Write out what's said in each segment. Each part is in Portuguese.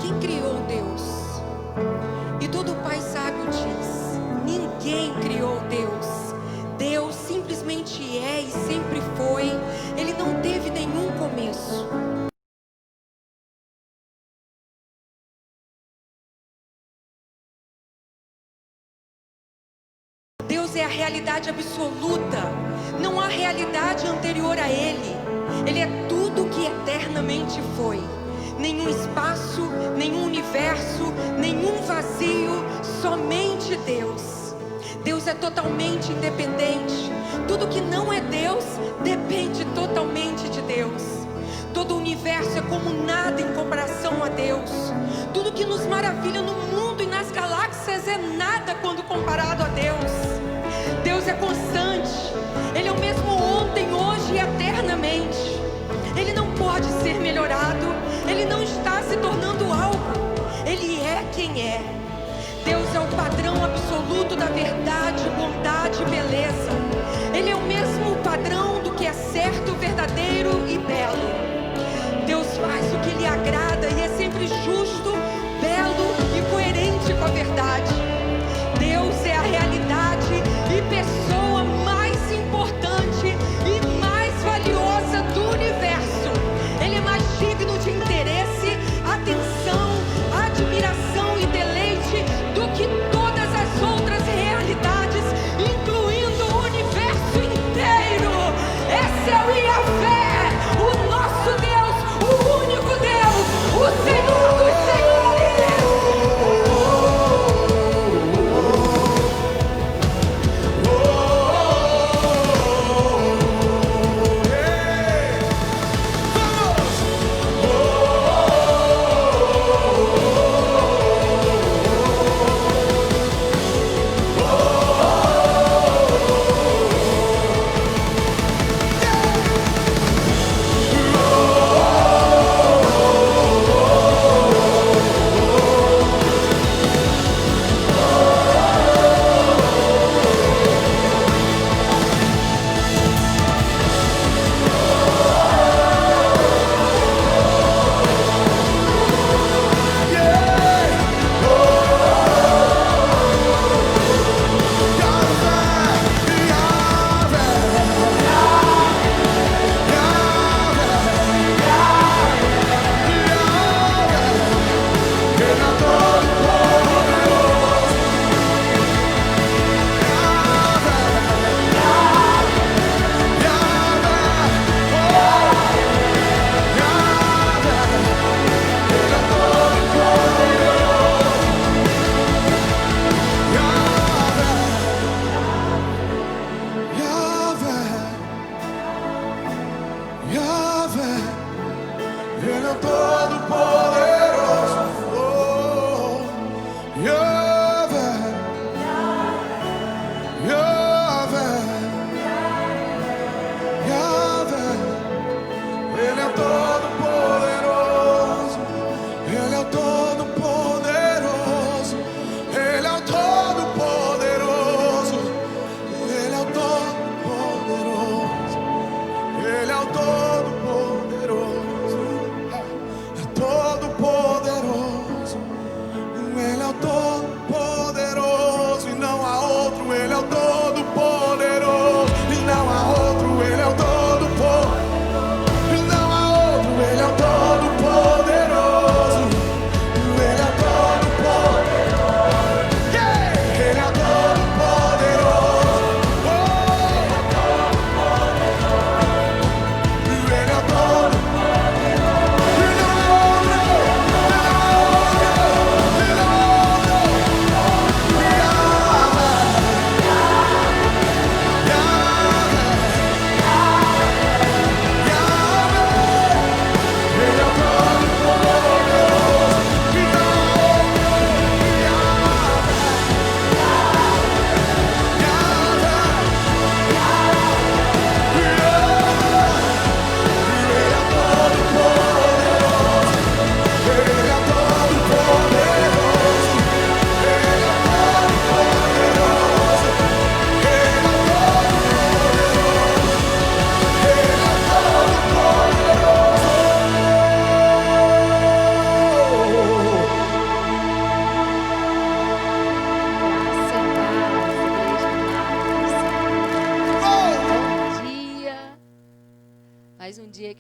Quem criou Deus? E todo pai sábio diz: ninguém criou Deus. Deus simplesmente é e sempre foi. Ele não teve nenhum começo. Deus é a realidade absoluta. Não há realidade anterior a Ele. Ele é tudo que eternamente foi. Nenhum espaço, nenhum universo, nenhum vazio, somente Deus. Deus é totalmente independente. Tudo que não é Deus depende totalmente de Deus. Todo o universo é como nada em comparação a Deus. Tudo que nos maravilha no mundo e nas galáxias é nada quando comparado a Deus. Deus é constante. Ele é o mesmo ontem, hoje e eternamente. Ele não pode ser melhorado. Ele não está se tornando algo. Ele é quem é. Deus é o padrão absoluto da verdade, bondade e beleza. Ele é o mesmo padrão do que é certo, verdadeiro e belo. Deus faz o que lhe agrada e é sempre justo, belo e coerente com a verdade. Deus é a realidade e pessoa mais importante e mais valiosa do universo. Ele é mais digno de interesse, atenção, admiração e deleite do que todas as outras realidades, incluindo o universo inteiro. Esse é o Yahvé, o nosso Deus, o único Deus, o Senhor dos Senhores.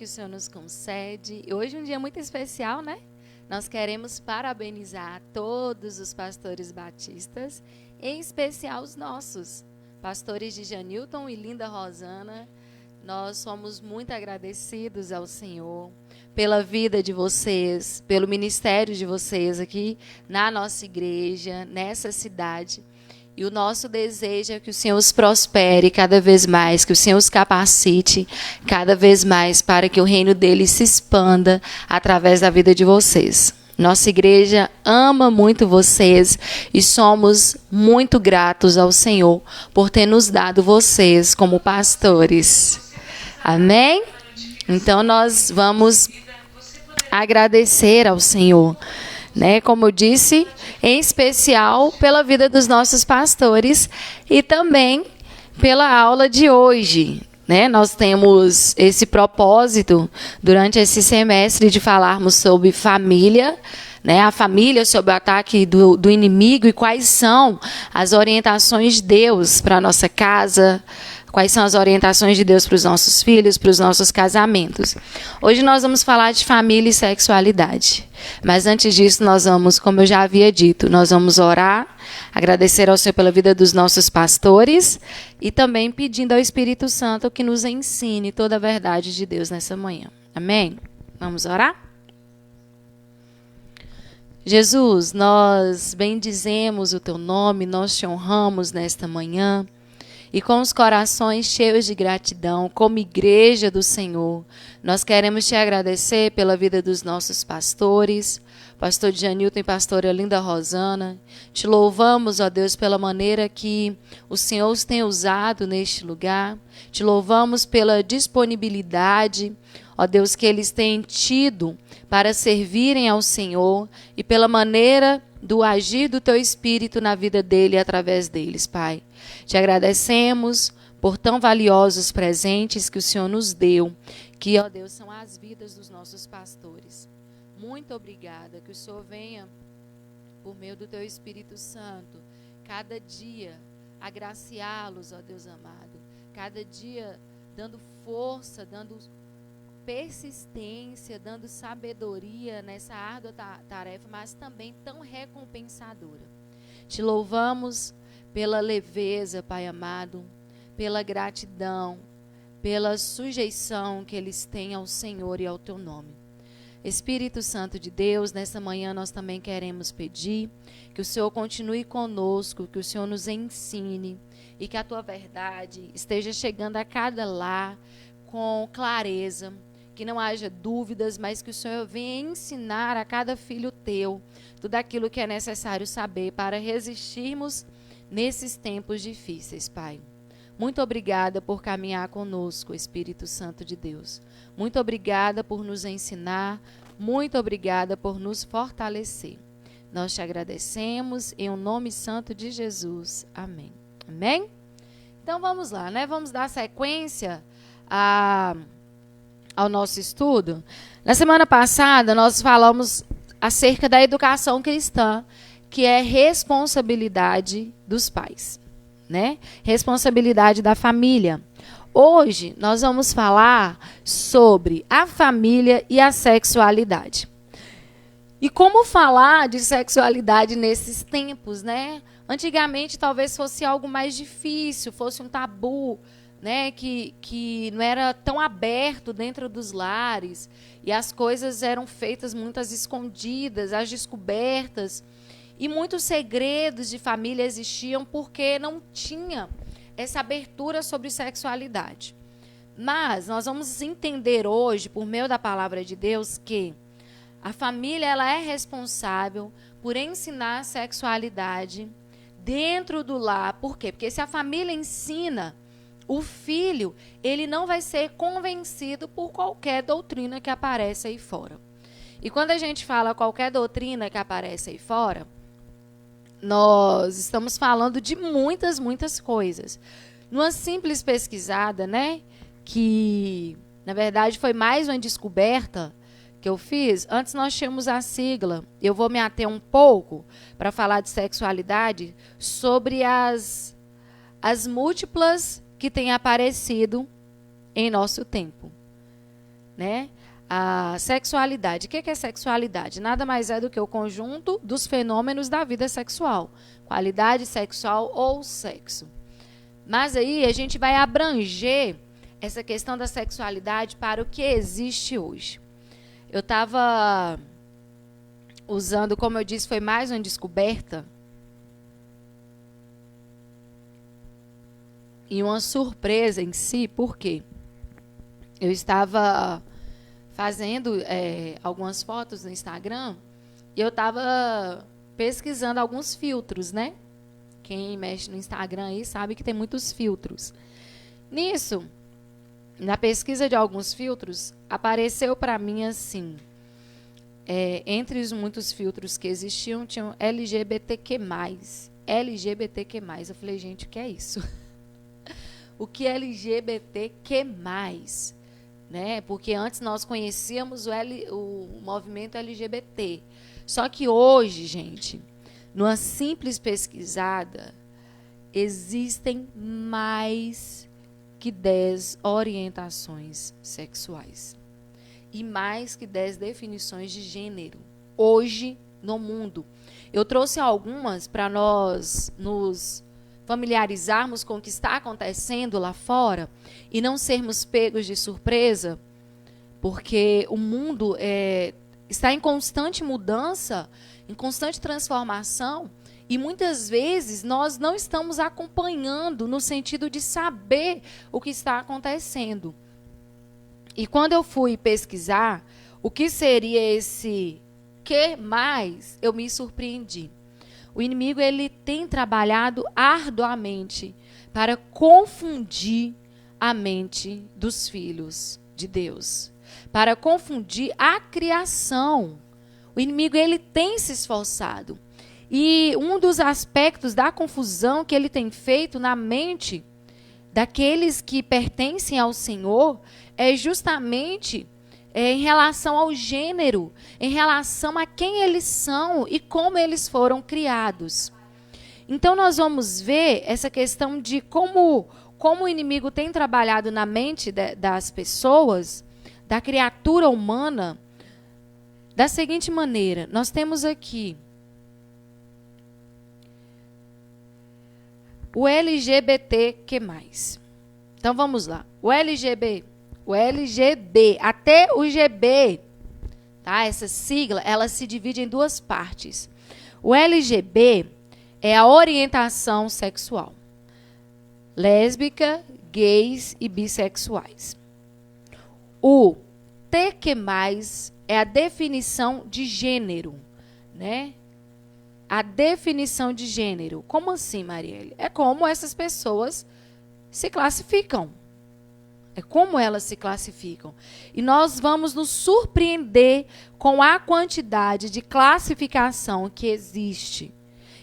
que o Senhor nos concede. Hoje é um dia muito especial, né? Nós queremos parabenizar todos os pastores batistas, em especial os nossos pastores de Janilton e Linda Rosana. Nós somos muito agradecidos ao Senhor pela vida de vocês, pelo ministério de vocês aqui na nossa igreja, nessa cidade. E o nosso desejo é que o Senhor os prospere cada vez mais, que o Senhor os capacite cada vez mais para que o reino dele se expanda através da vida de vocês. Nossa igreja ama muito vocês e somos muito gratos ao Senhor por ter nos dado vocês como pastores. Amém? Então nós vamos agradecer ao Senhor, né? Como eu disse, em especial pela vida dos nossos pastores e também pela aula de hoje, né? Nós temos esse propósito durante esse semestre de falarmos sobre família, né? A família sob o ataque do inimigo e quais são as orientações de Deus para a nossa casa. Quais são as orientações de Deus para os nossos filhos, para os nossos casamentos. Hoje nós vamos falar de família e sexualidade. Mas antes disso, nós vamos, como eu já havia dito, nós vamos orar, agradecer ao Senhor pela vida dos nossos pastores e também pedindo ao Espírito Santo que nos ensine toda a verdade de Deus nessa manhã. Amém? Vamos orar? Jesus, nós bendizemos o teu nome, nós te honramos nesta manhã. E com os corações cheios de gratidão, como igreja do Senhor, nós queremos te agradecer pela vida dos nossos pastores, pastor Janilton e pastora Linda Rosana. Te louvamos, ó Deus, pela maneira que o Senhor os tem usado neste lugar. Te louvamos pela disponibilidade, ó Deus, que eles têm tido para servirem ao Senhor e pela maneira do agir do teu Espírito na vida dele e através deles, Pai. Te agradecemos por tão valiosos presentes que o Senhor nos deu, que, ó Deus, são as vidas dos nossos pastores. Muito obrigada, que o Senhor venha, por meio do teu Espírito Santo, cada dia agraciá-los, ó Deus amado, cada dia dando força, dando persistência, dando sabedoria nessa árdua tarefa, mas também tão recompensadora. Te louvamos pela leveza, Pai amado, pela gratidão, pela sujeição que eles têm ao Senhor e ao teu nome. Espírito Santo de Deus, nessa manhã nós também queremos pedir que o Senhor continue conosco, que o Senhor nos ensine e que a tua verdade esteja chegando a cada lar com clareza, que não haja dúvidas, mas que o Senhor venha ensinar a cada filho teu tudo aquilo que é necessário saber para resistirmos nesses tempos difíceis, Pai. Muito obrigada por caminhar conosco, Espírito Santo de Deus. Muito obrigada por nos ensinar, muito obrigada por nos fortalecer. Nós te agradecemos em o nome santo de Jesus. Amém. Amém? Então vamos lá, né? Vamos dar sequência ao nosso estudo. Na semana passada, nós falamos acerca da educação cristã, que é responsabilidade dos pais, né? Responsabilidade da família. Hoje, nós vamos falar sobre a família e a sexualidade. E como falar de sexualidade nesses tempos, né? Antigamente, talvez fosse algo mais difícil, fosse um tabu, né, que não era tão aberto dentro dos lares e as coisas eram feitas muitas escondidas, as descobertas e muitos segredos de família existiam porque não tinha essa abertura sobre sexualidade. Mas nós vamos entender hoje, por meio da palavra de Deus, que a família ela é responsável por ensinar a sexualidade dentro do lar. Por quê? Porque se a família ensina, o filho, ele não vai ser convencido por qualquer doutrina que aparece aí fora. E quando a gente fala qualquer doutrina que aparece aí fora, nós estamos falando de muitas, muitas coisas. Numa simples pesquisada, né, que na verdade foi mais uma descoberta que eu fiz, antes nós tínhamos a sigla, eu vou me ater um pouco para falar de sexualidade, sobre as múltiplas que têm aparecido em nosso tempo. né? A sexualidade. O que é sexualidade? Nada mais é do que o conjunto dos fenômenos da vida sexual. Qualidade sexual ou sexo. Mas aí a gente vai abranger essa questão da sexualidade para o que existe hoje. Eu estava usando, como eu disse, foi mais uma descoberta e uma surpresa em si, por quê? Eu estava fazendo algumas fotos no Instagram e eu estava pesquisando alguns filtros, né? Quem mexe no Instagram aí sabe que tem muitos filtros. Nisso, na pesquisa de alguns filtros, apareceu para mim assim, entre os muitos filtros que existiam, tinham LGBTQ+. LGBTQ+. Eu falei, gente, o que é isso? O que é LGBTQ+? Né? Porque antes nós conhecíamos o movimento LGBT. Só que hoje, gente, numa simples pesquisada, existem mais que 10 orientações sexuais e mais que 10 definições de gênero hoje no mundo. Eu trouxe algumas para nós nos familiarizarmos com o que está acontecendo lá fora e não sermos pegos de surpresa, porque o mundo está em constante mudança, em constante transformação, e muitas vezes nós não estamos acompanhando no sentido de saber o que está acontecendo. E quando eu fui pesquisar o que seria esse que mais, eu me surpreendi. O inimigo ele tem trabalhado arduamente para confundir a mente dos filhos de Deus, para confundir a criação. O inimigo ele tem se esforçado. E um dos aspectos da confusão que ele tem feito na mente daqueles que pertencem ao Senhor é justamente em relação ao gênero, em relação a quem eles são e como eles foram criados. Então nós vamos ver essa questão de como o inimigo tem trabalhado na mente das pessoas, da criatura humana, da seguinte maneira. Nós temos aqui o LGBTQ+. Então vamos lá. O LGB, até o GB, tá? Essa sigla, ela se divide em duas partes. O LGB é a orientação sexual. Lésbica, gays e bissexuais. O TQ+, é a definição de gênero, né? A definição de gênero. Como assim, Marielle? É como essas pessoas se classificam. É como elas se classificam. E nós vamos nos surpreender com a quantidade de classificação que existe.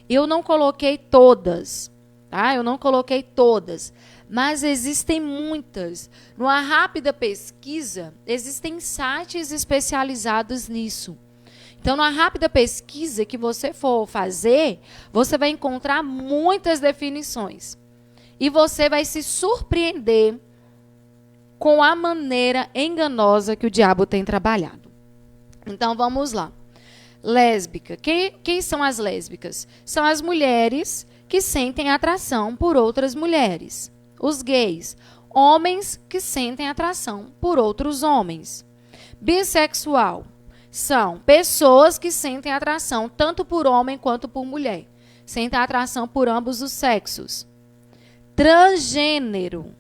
Eu não coloquei todas, tá? Eu não coloquei todas, mas existem muitas. Numa rápida pesquisa, existem sites especializados nisso. Então, numa rápida pesquisa que você for fazer, você vai encontrar muitas definições. E você vai se surpreender com a maneira enganosa que o diabo tem trabalhado. Então, vamos lá. Lésbica. Quem são as lésbicas? São as mulheres que sentem atração por outras mulheres. Os gays. Homens que sentem atração por outros homens. Bissexual. São pessoas que sentem atração tanto por homem quanto por mulher. Sentem atração por ambos os sexos. Transgênero.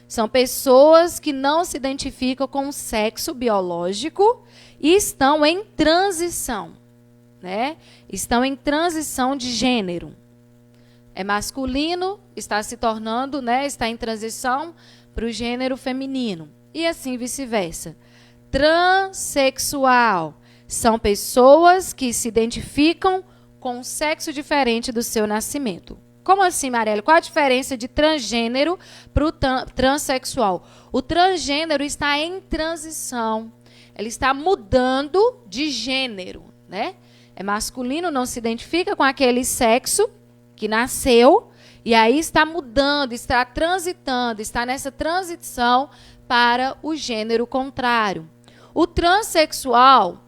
São pessoas que não se identificam com o sexo biológico e estão em transição, né? Estão em transição de gênero. É masculino, está se tornando, né? Está em transição para o gênero feminino. E assim vice-versa. Transexual. São pessoas que se identificam com um sexo diferente do seu nascimento. Como assim, Marielle? Qual a diferença de transgênero para o transexual? O transgênero está em transição. Ele está mudando de gênero, né? É masculino, não se identifica com aquele sexo que nasceu, e aí está mudando, está transitando, está nessa transição para o gênero contrário. O transexual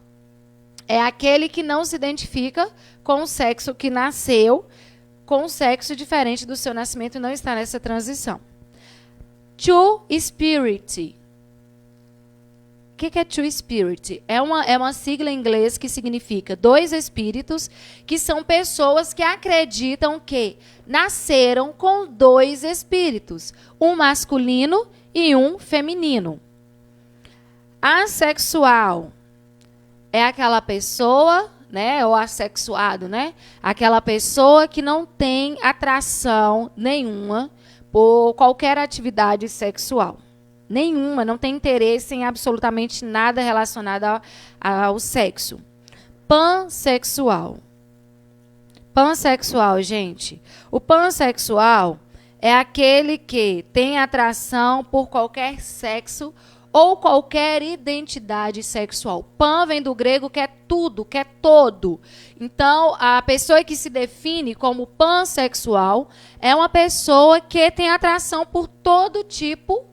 é aquele que não se identifica com o sexo que nasceu, com um sexo diferente do seu nascimento e não está nessa transição. Two Spirit. O que é Two Spirit? É uma sigla em inglês que significa dois espíritos, que são pessoas que acreditam que nasceram com dois espíritos, um masculino e um feminino. Assexual é aquela pessoa, né, ou assexuado, né? Aquela pessoa que não tem atração nenhuma por qualquer atividade sexual. Nenhuma, não tem interesse em absolutamente nada relacionado ao sexo. Pansexual. Pansexual, gente. O pansexual é aquele que tem atração por qualquer sexo ou qualquer identidade sexual. Pan vem do grego que é tudo, que é todo. Então, a pessoa que se define como pansexual é uma pessoa que tem atração por todo tipo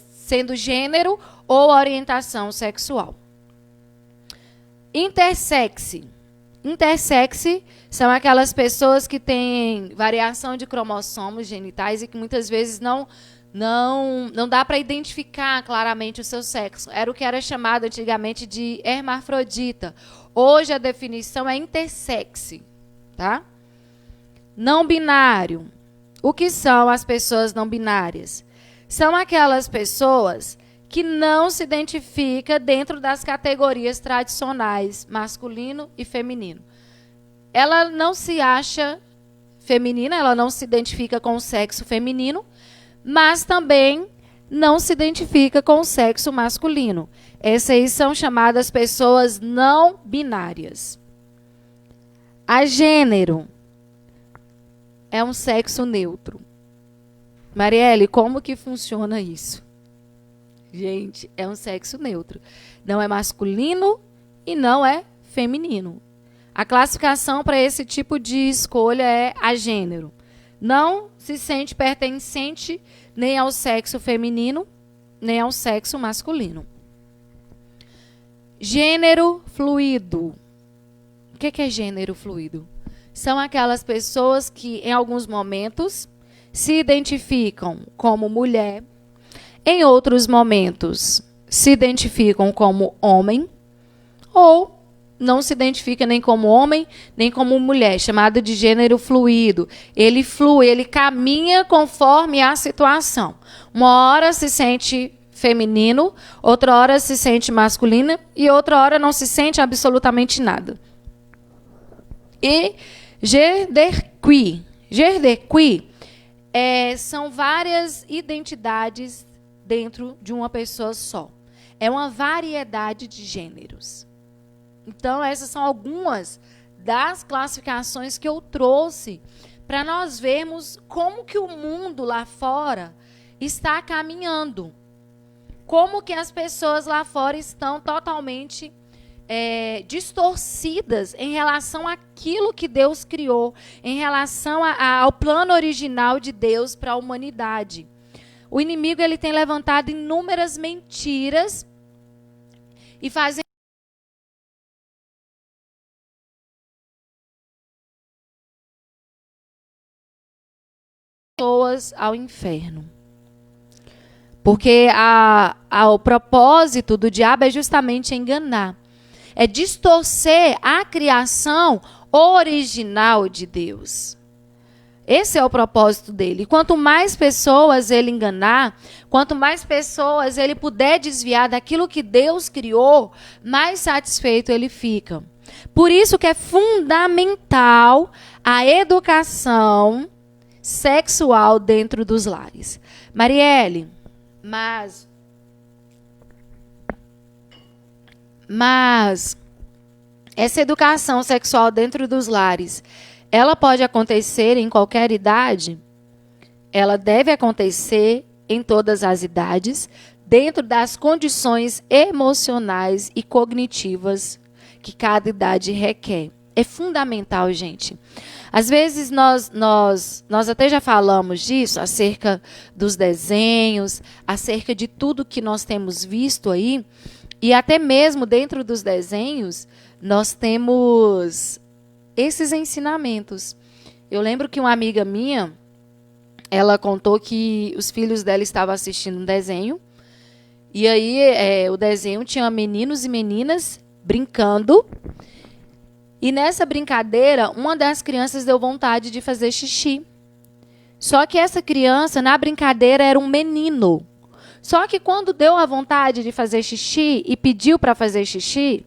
sendo gênero ou orientação sexual. Intersexe. Intersexe são aquelas pessoas que têm variação de cromossomos genitais e que muitas vezes não dá para identificar claramente o seu sexo. Era o que era chamado antigamente de hermafrodita. Hoje a definição é intersexe, tá? Não binário. O que são as pessoas não binárias? São aquelas pessoas que não se identificam dentro das categorias tradicionais, masculino e feminino. Ela não se acha feminina, ela não se identifica com o sexo feminino, mas também não se identifica com o sexo masculino. Essas aí são chamadas pessoas não binárias. Agênero é um sexo neutro. Marielle, como que funciona isso? Gente, é um sexo neutro. Não é masculino e não é feminino. A classificação para esse tipo de escolha é agênero. Não se sente pertencente nem ao sexo feminino, nem ao sexo masculino. Gênero fluido. O que é gênero fluido? São aquelas pessoas que, em alguns momentos, se identificam como mulher, em outros momentos se identificam como homem, ou não se identifica nem como homem, nem como mulher, chamado de gênero fluido. Ele flui, ele caminha conforme a situação. Uma hora se sente feminino, outra hora se sente masculina e outra hora não se sente absolutamente nada. E genderqueer. Genderqueer são várias identidades dentro de uma pessoa só. É uma variedade de gêneros. Então, essas são algumas das classificações que eu trouxe para nós vermos como que o mundo lá fora está caminhando. Como que as pessoas lá fora estão totalmente distorcidas em relação àquilo que Deus criou, em relação ao plano original de Deus para a humanidade. O inimigo ele tem levantado inúmeras mentiras e fazendo pessoas ao inferno. Porque o propósito do diabo é justamente enganar. É distorcer a criação original de Deus. Esse é o propósito dele. Quanto mais pessoas ele enganar, quanto mais pessoas ele puder desviar daquilo que Deus criou, mais satisfeito ele fica. Por isso que é fundamental a educação sexual dentro dos lares. Marielle, mas essa educação sexual dentro dos lares, ela pode acontecer em qualquer idade? Ela deve acontecer em todas as idades, dentro das condições emocionais e cognitivas que cada idade requer. É fundamental, gente. Às vezes nós até já falamos disso, acerca dos desenhos, acerca de tudo que nós temos visto aí, e até mesmo dentro dos desenhos, nós temos esses ensinamentos. Eu lembro que uma amiga minha, ela contou que os filhos dela estavam assistindo um desenho, e aí o desenho tinha meninos e meninas brincando, e nessa brincadeira, uma das crianças deu vontade de fazer xixi. Só que essa criança, na brincadeira, era um menino. Só que quando deu a vontade de fazer xixi e pediu para fazer xixi,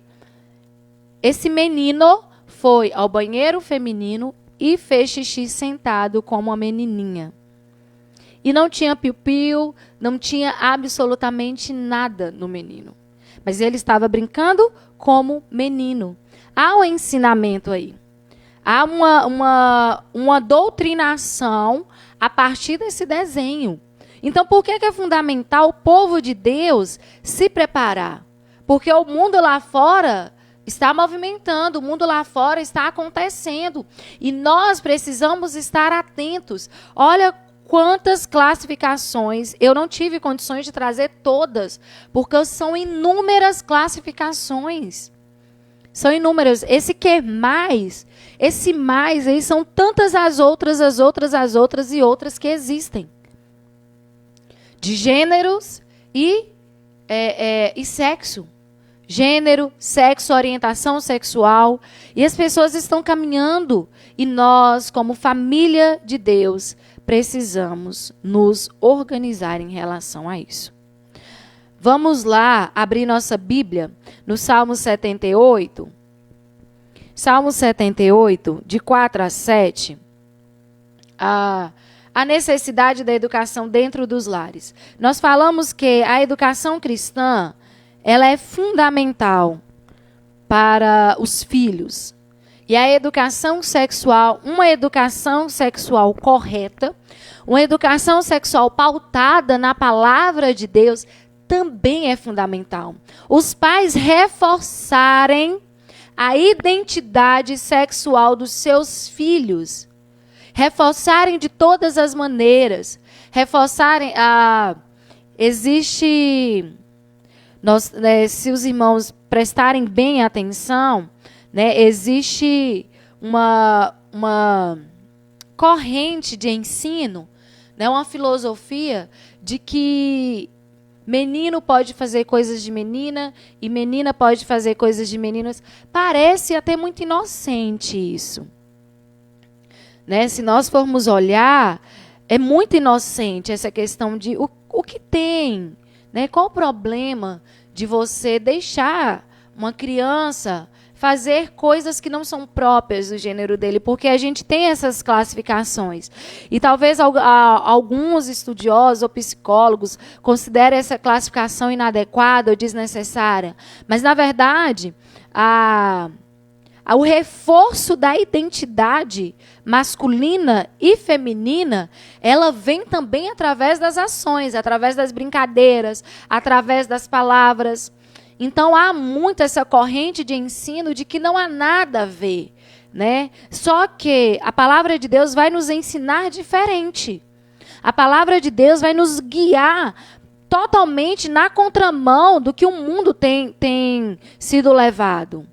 esse menino foi ao banheiro feminino e fez xixi sentado como uma menininha. E não tinha piu-piu, não tinha absolutamente nada no menino. Mas ele estava brincando como menino. Há um ensinamento aí. Há uma doutrinação a partir desse desenho. Então, por que é fundamental o povo de Deus se preparar? Porque o mundo lá fora está movimentando, o mundo lá fora está acontecendo. E nós precisamos estar atentos. Olha quantas classificações. Eu não tive condições de trazer todas, porque são inúmeras classificações. São inúmeras. Esse que mais, esse mais, aí são tantas as outras e outras que existem. De gêneros e sexo. Gênero, sexo, orientação sexual. E as pessoas estão caminhando. E nós, como família de Deus, precisamos nos organizar em relação a isso. Vamos lá abrir nossa Bíblia no Salmo 78. Salmo 78, de 4 a 7. A necessidade da educação dentro dos lares. Nós falamos que a educação cristã, ela é fundamental para os filhos. E a educação sexual, uma educação sexual correta, uma educação sexual pautada na palavra de Deus, também é fundamental. Os pais reforçarem a identidade sexual dos seus filhos. Reforçarem de todas as maneiras. Reforçarem se os irmãos prestarem bem atenção, né, existe uma corrente de ensino, né, uma filosofia de que menino pode fazer coisas de menina e menina pode fazer coisas de meninas. Parece até muito inocente isso. Né? Se nós formos olhar, é muito inocente essa questão de o que tem. Né? Qual o problema de você deixar uma criança fazer coisas que não são próprias do gênero dele, porque a gente tem essas classificações. E talvez alguns estudiosos ou psicólogos considerem essa classificação inadequada ou desnecessária. Mas, na verdade, o reforço da identidade masculina e feminina, ela vem também através das ações, através das brincadeiras, através das palavras. Então, há muito essa corrente de ensino de que não há nada a ver, né? Só que a palavra de Deus vai nos ensinar diferente. A palavra de Deus vai nos guiar totalmente na contramão do que o mundo tem sido levado.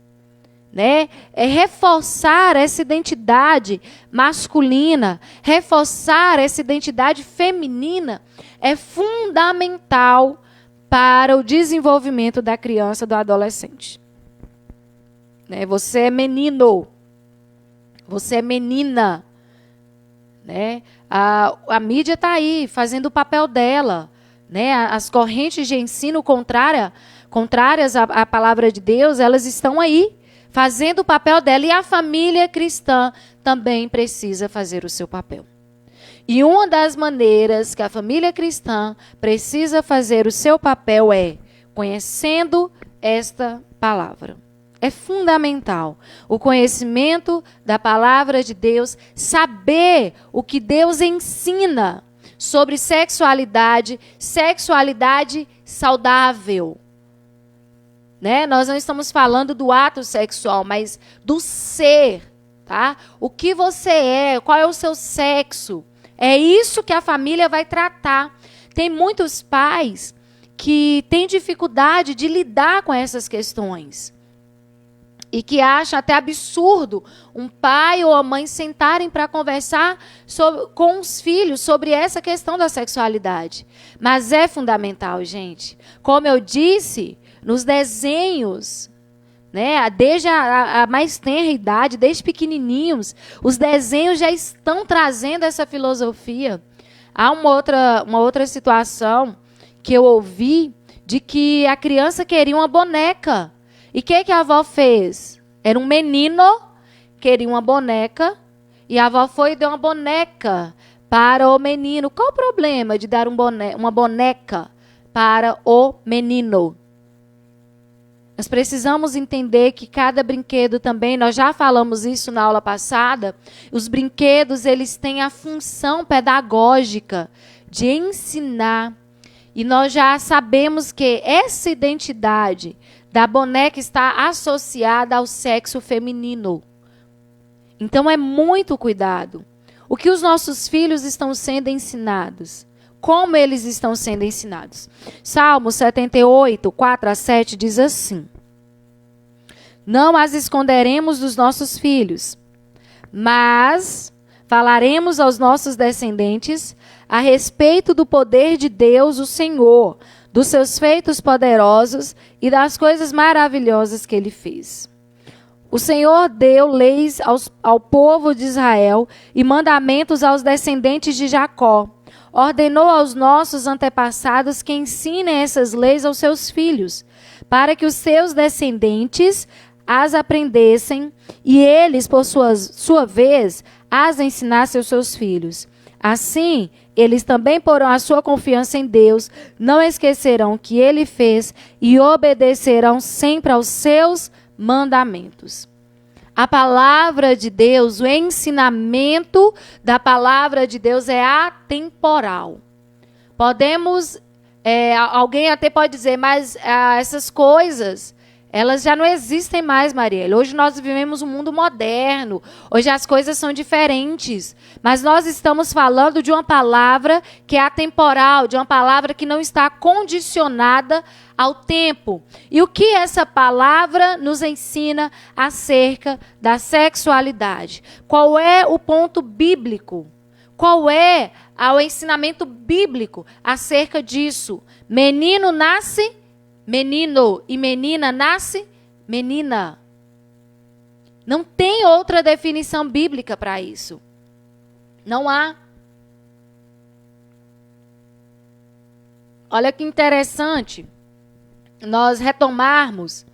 Né? É reforçar essa identidade masculina, reforçar essa identidade feminina é fundamental para o desenvolvimento da criança, do adolescente. Né? Você é menino, você é menina. Né? A mídia está aí, fazendo o papel dela. Né? As correntes de ensino contrárias à palavra de Deus, elas estão aí, fazendo o papel dela. E a família cristã também precisa fazer o seu papel. E uma das maneiras que a família cristã precisa fazer o seu papel é conhecendo esta palavra. É fundamental o conhecimento da palavra de Deus, saber o que Deus ensina sobre sexualidade saudável. né? Nós não estamos falando do ato sexual, mas do ser, tá? O que você é, qual é o seu sexo. É isso que a família vai tratar. Tem muitos pais que têm dificuldade de lidar com essas questões. E que acham até absurdo um pai ou a mãe sentarem para conversar com os filhos sobre essa questão da sexualidade. Mas é fundamental, gente. Como eu disse, nos desenhos, né, desde a mais tenra idade, desde pequenininhos, os desenhos já estão trazendo essa filosofia. Há uma outra situação que eu ouvi de que a criança queria uma boneca. E o que a avó fez? Era um menino, queria uma boneca, e a avó foi e deu uma boneca para o menino. Qual o problema de dar uma boneca para o menino? Nós precisamos entender que cada brinquedo também, nós já falamos isso na aula passada, os brinquedos, eles têm a função pedagógica de ensinar. E nós já sabemos que essa identidade da boneca está associada ao sexo feminino. Então é muito cuidado. O que os nossos filhos estão sendo ensinados? Como eles estão sendo ensinados? Salmo 78, 4 a 7 diz assim: Não as esconderemos dos nossos filhos, mas falaremos aos nossos descendentes a respeito do poder de Deus, o Senhor, dos seus feitos poderosos e das coisas maravilhosas que ele fez. O Senhor deu leis ao povo de Israel e mandamentos aos descendentes de Jacó. Ordenou aos nossos antepassados que ensinem essas leis aos seus filhos, para que os seus descendentes as aprendessem e eles, por sua vez, as ensinassem aos seus filhos. Assim, eles também porão a sua confiança em Deus, não esquecerão o que ele fez e obedecerão sempre aos seus mandamentos. A palavra de Deus, o ensinamento da palavra de Deus é atemporal. Alguém até pode dizer, mas essas coisas, elas já não existem mais, Marielle. Hoje nós vivemos um mundo moderno. Hoje as coisas são diferentes. Mas nós estamos falando de uma palavra que é atemporal, de uma palavra que não está condicionada ao tempo. E o que essa palavra nos ensina acerca da sexualidade? Qual é o ponto bíblico? Qual é o ensinamento bíblico acerca disso? Menino nasce menino e menina nasce menina. Não tem outra definição bíblica para isso. Não há. Olha que interessante nós retomarmos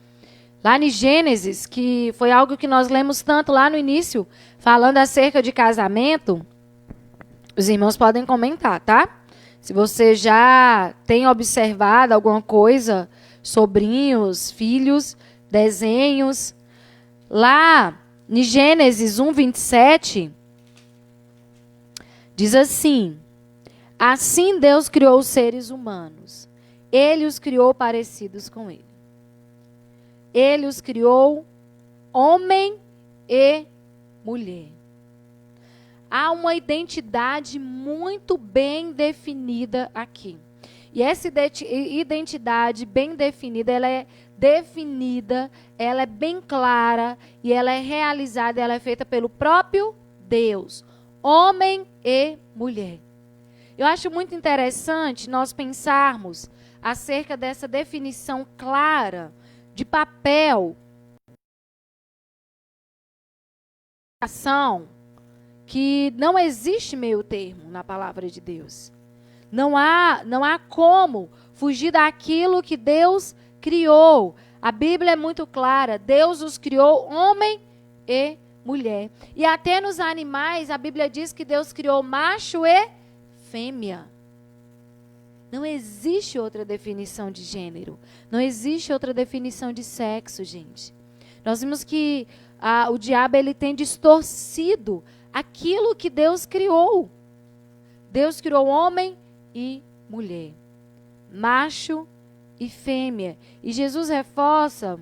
lá em Gênesis, que foi algo que nós lemos tanto lá no início, falando acerca de casamento. Os irmãos podem comentar, tá? Se você já tem observado alguma coisa, sobrinhos, filhos, desenhos. Lá em Gênesis 1:27, diz assim: Assim Deus criou os seres humanos. Ele os criou parecidos com ele. Ele os criou homem e mulher. Há uma identidade muito bem definida aqui. E essa identidade bem definida, ela é bem clara, e ela é realizada, ela é feita pelo próprio Deus. Homem e mulher. Eu acho muito interessante nós pensarmos acerca dessa definição clara de papel, que não existe meio termo na palavra de Deus. Não há como fugir daquilo que Deus criou. A Bíblia é muito clara. Deus os criou homem e mulher. E até nos animais, a Bíblia diz que Deus criou macho e fêmea. Não existe outra definição de gênero. Não existe outra definição de sexo, gente. Nós vimos que o diabo ele tem distorcido aquilo que Deus criou. Deus criou homem e mulher, macho e fêmea. E Jesus reforça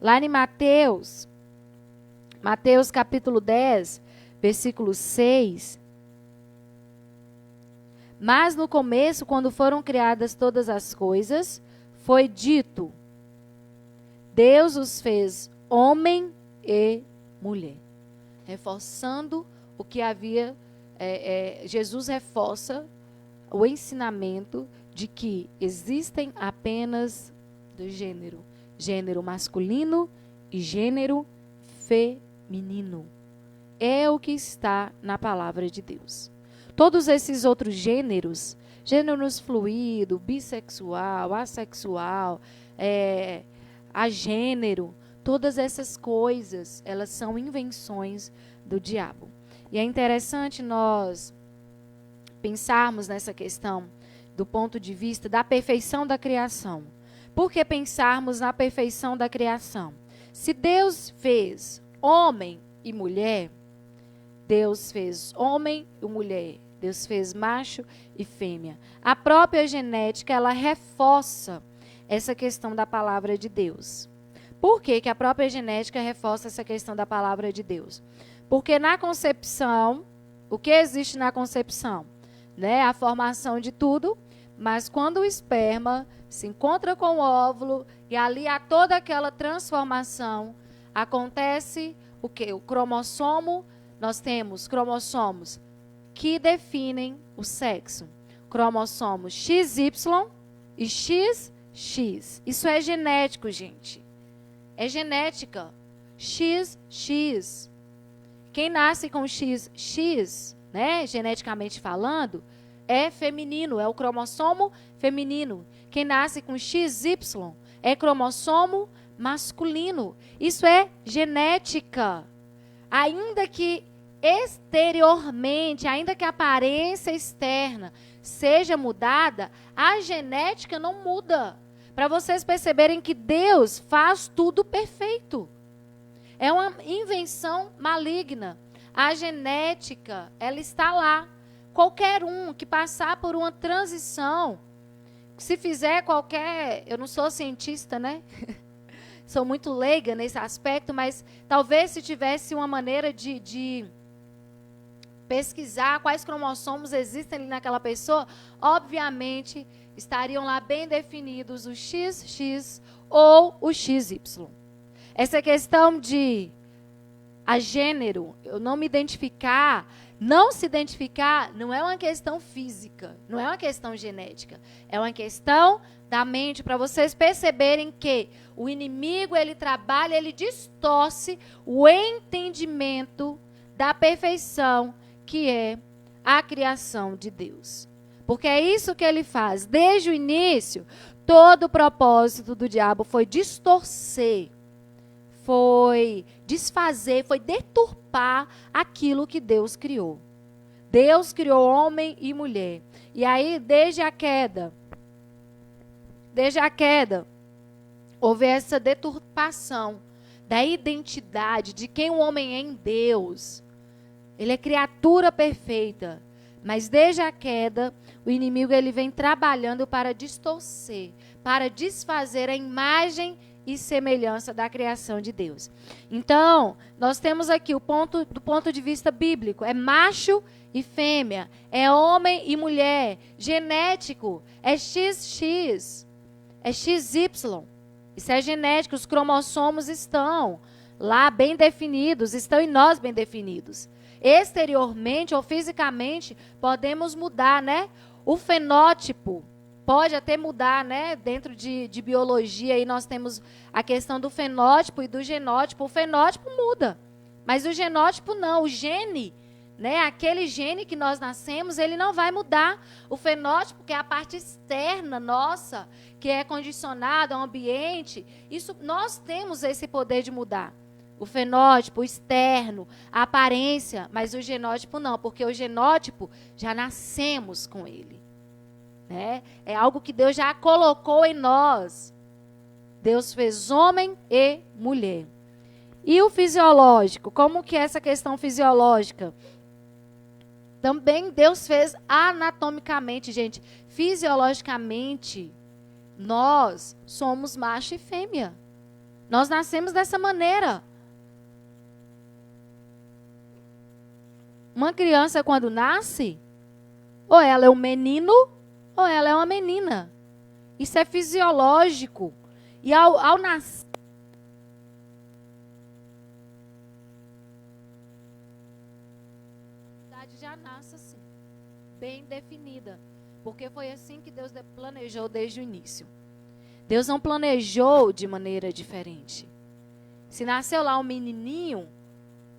lá em Mateus capítulo 10, versículo 6. Mas no começo, quando foram criadas todas as coisas, foi dito: Deus os fez homem e mulher. Reforçando o que havia, Jesus reforça o ensinamento de que existem apenas dois gêneros: gênero masculino e gênero feminino. É o que está na palavra de Deus. Todos esses outros gêneros, gêneros fluido, bissexual, assexual, agênero, todas essas coisas, elas são invenções do diabo. E é interessante nós pensarmos nessa questão do ponto de vista da perfeição da criação. Por que pensarmos na perfeição da criação? Se Deus fez homem e mulher, Deus fez homem e mulher, Deus fez macho e fêmea. A própria genética, ela reforça essa questão da palavra de Deus. Por que que a própria genética reforça essa questão da palavra de Deus? Porque na concepção, o que existe na concepção? Né? A formação de tudo, mas quando o esperma se encontra com o óvulo e ali há toda aquela transformação, acontece o quê? O cromossomo, nós temos cromossomos que definem o sexo. Cromossomos XY e XX. Isso é genético, gente. É genética. XX. Quem nasce com XX, né, geneticamente falando, é feminino, é o cromossomo feminino. Quem nasce com XY é cromossomo masculino. Isso é genética. Ainda que exteriormente, ainda que a aparência externa seja mudada, a genética não muda. Para vocês perceberem que Deus faz tudo perfeito. É uma invenção maligna. A genética, ela está lá. Qualquer um que passar por uma transição, se fizer qualquer... Eu não sou cientista, né? Sou muito leiga nesse aspecto, mas talvez se tivesse uma maneira de pesquisar quais cromossomos existem ali naquela pessoa, obviamente estariam lá bem definidos o XX ou o XY. Essa questão de a gênero, eu não me identificar, não se identificar, não é uma questão física, não é uma questão genética, é uma questão da mente, para vocês perceberem que o inimigo, ele trabalha, ele distorce o entendimento da perfeição que é a criação de Deus. Porque é isso que ele faz. Desde o início, todo o propósito do diabo foi distorcer, foi desfazer, foi deturpar aquilo que Deus criou. Deus criou homem e mulher. E aí, desde a queda, houve essa deturpação da identidade de quem o homem é em Deus. Ele é criatura perfeita. Mas desde a queda, o inimigo ele vem trabalhando para distorcer, para desfazer a imagem e semelhança da criação de Deus. Então, nós temos aqui do ponto de vista bíblico, é macho e fêmea, é homem e mulher, genético, é XX, é XY. Isso é genético, os cromossomos estão lá bem definidos, estão em nós bem definidos. Exteriormente ou fisicamente, podemos mudar, né? O fenótipo pode até mudar, né? Dentro de biologia, aí nós temos a questão do fenótipo e do genótipo. O fenótipo muda, mas o genótipo não. O gene, né? Aquele gene que nós nascemos, ele não vai mudar. O fenótipo, que é a parte externa nossa, que é condicionada ao ambiente, isso nós temos esse poder de mudar. O fenótipo, o externo, a aparência, mas o genótipo não, porque o genótipo já nascemos com ele. Né? É algo que Deus já colocou em nós. Deus fez homem e mulher. E o fisiológico, como que é essa questão fisiológica? Também Deus fez anatomicamente, gente. Fisiologicamente, Nós somos macho e fêmea. Nós nascemos dessa maneira. Uma criança, quando nasce, ou ela é um menino, ou ela é uma menina. Isso é fisiológico. E ao nascer, a idade já nasce assim, bem definida. Porque foi assim que Deus planejou desde o início. Deus não planejou de maneira diferente. Se nasceu lá um menininho,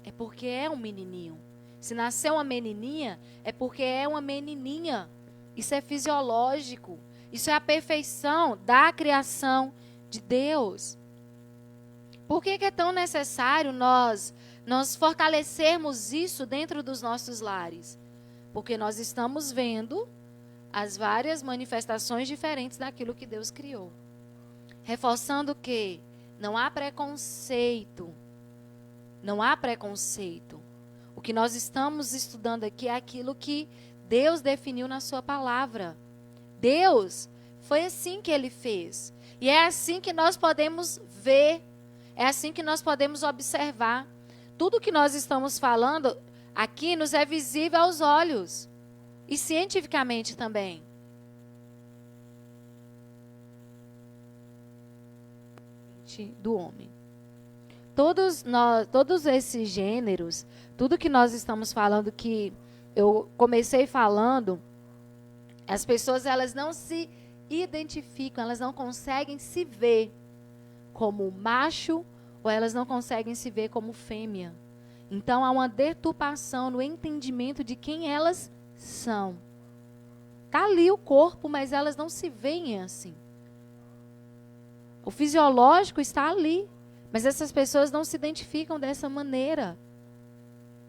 é porque é um menininho. Se nasceu uma menininha, é porque é uma menininha. Isso é fisiológico. Isso é a perfeição da criação de Deus. Por que é tão necessário nós fortalecermos isso dentro dos nossos lares? Porque nós estamos vendo as várias manifestações diferentes daquilo que Deus criou. Reforçando que não há preconceito. Não há preconceito. O que nós estamos estudando aqui é aquilo que Deus definiu na sua palavra. Deus, foi assim que Ele fez. E é assim que nós podemos ver. É assim que nós podemos observar. Tudo que nós estamos falando aqui nos é visível aos olhos. E cientificamente também. Do homem. Todos esses gêneros, tudo que nós estamos falando, que eu comecei falando, as pessoas elas não se identificam, elas não conseguem se ver como macho ou elas não conseguem se ver como fêmea. Então há uma deturpação no entendimento de quem elas são. Está ali o corpo, mas elas não se veem assim. O fisiológico está ali, mas essas pessoas não se identificam dessa maneira.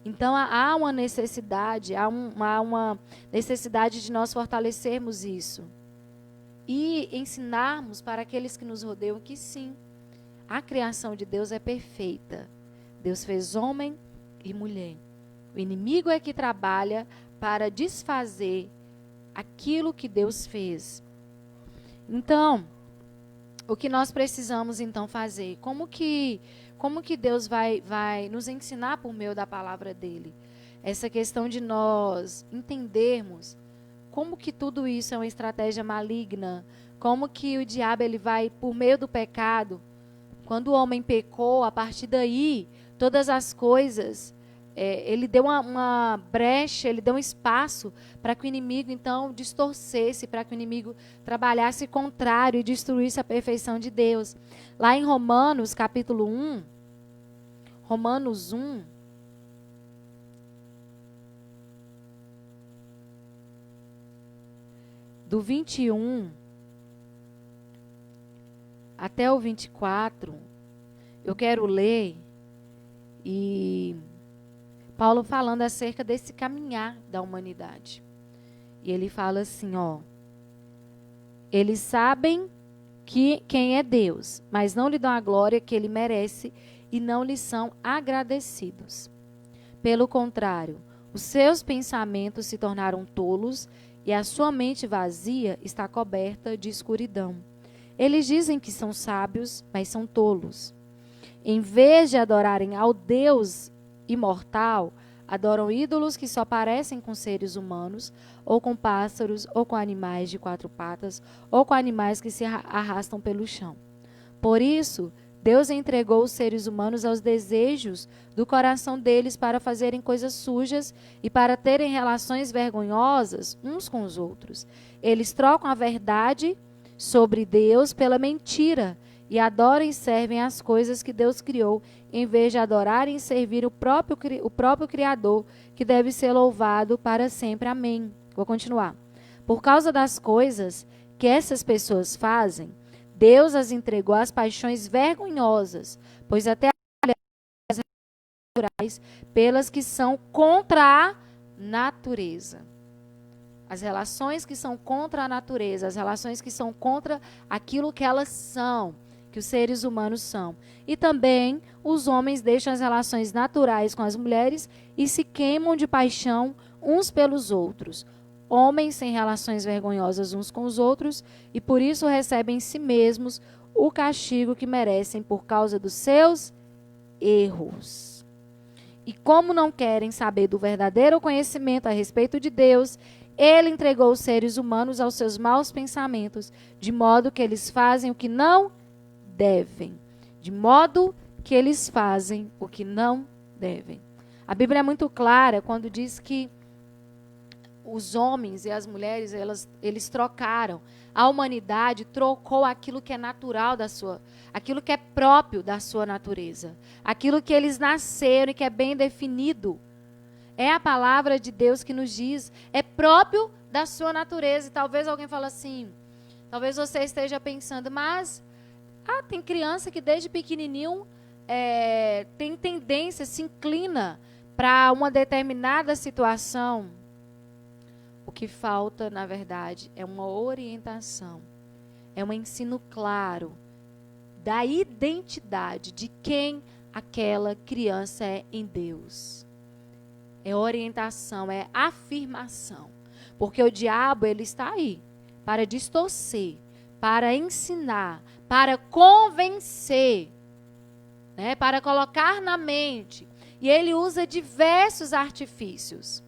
Então há uma necessidade, há uma necessidade de nós fortalecermos isso. E ensinarmos para aqueles que nos rodeiam que sim, a criação de Deus é perfeita. Deus fez homem e mulher. O inimigo é que trabalha para desfazer aquilo que Deus fez. Então, o que nós precisamos então fazer? Como que Deus vai nos ensinar por meio da palavra dele? Essa questão de nós entendermos como que tudo isso é uma estratégia maligna, como que o diabo ele vai, por meio do pecado, quando o homem pecou, a partir daí, todas as coisas, ele deu uma brecha, ele deu um espaço para que o inimigo, então, distorcesse, para que o inimigo trabalhasse contrário e destruísse a perfeição de Deus. Lá em Romanos, capítulo 1, Romanos 1, do 21 até o 24, eu quero ler, e Paulo falando acerca desse caminhar da humanidade. E ele fala assim, eles sabem quem é Deus, mas não lhe dão a glória que ele merece e não lhe são agradecidos. Pelo contrário, os seus pensamentos se tornaram tolos e a sua mente vazia está coberta de escuridão. Eles dizem que são sábios, mas são tolos. Em vez de adorarem ao Deus imortal, adoram ídolos que só parecem com seres humanos, ou com pássaros, ou com animais de quatro patas, ou com animais que se arrastam pelo chão. Por isso, Deus entregou os seres humanos aos desejos do coração deles para fazerem coisas sujas e para terem relações vergonhosas uns com os outros. Eles trocam a verdade sobre Deus pela mentira e adoram e servem as coisas que Deus criou, em vez de adorarem e servir o próprio Criador, que deve ser louvado para sempre. Amém. Vou continuar. Por causa das coisas que essas pessoas fazem, Deus as entregou às paixões vergonhosas, pois até as naturais pelas que são contra a natureza. As relações que são contra a natureza, as relações que são contra aquilo que elas são, que os seres humanos são. E também os homens deixam as relações naturais com as mulheres e se queimam de paixão uns pelos outros. homens sem relações vergonhosas uns com os outros, e por isso recebem em si mesmos o castigo que merecem por causa dos seus erros. E como não querem saber do verdadeiro conhecimento a respeito de Deus, ele entregou os seres humanos aos seus maus pensamentos, de modo que eles fazem o que não devem. De modo que eles fazem o que não devem. A Bíblia é muito clara quando diz que os homens e as mulheres, eles trocaram. A humanidade trocou aquilo que é natural aquilo que é próprio da sua natureza. Aquilo que eles nasceram e que é bem definido. É a palavra de Deus que nos diz, é próprio da sua natureza. E talvez alguém fale assim, talvez você esteja pensando, mas tem criança que desde pequenininho tem tendência, se inclina para uma determinada situação. O que falta, na verdade, é uma orientação, é um ensino claro da identidade de quem aquela criança é em Deus. É orientação, é afirmação. Porque o diabo, ele está aí para distorcer, para ensinar, para convencer, né, para colocar na mente. E ele usa diversos artifícios.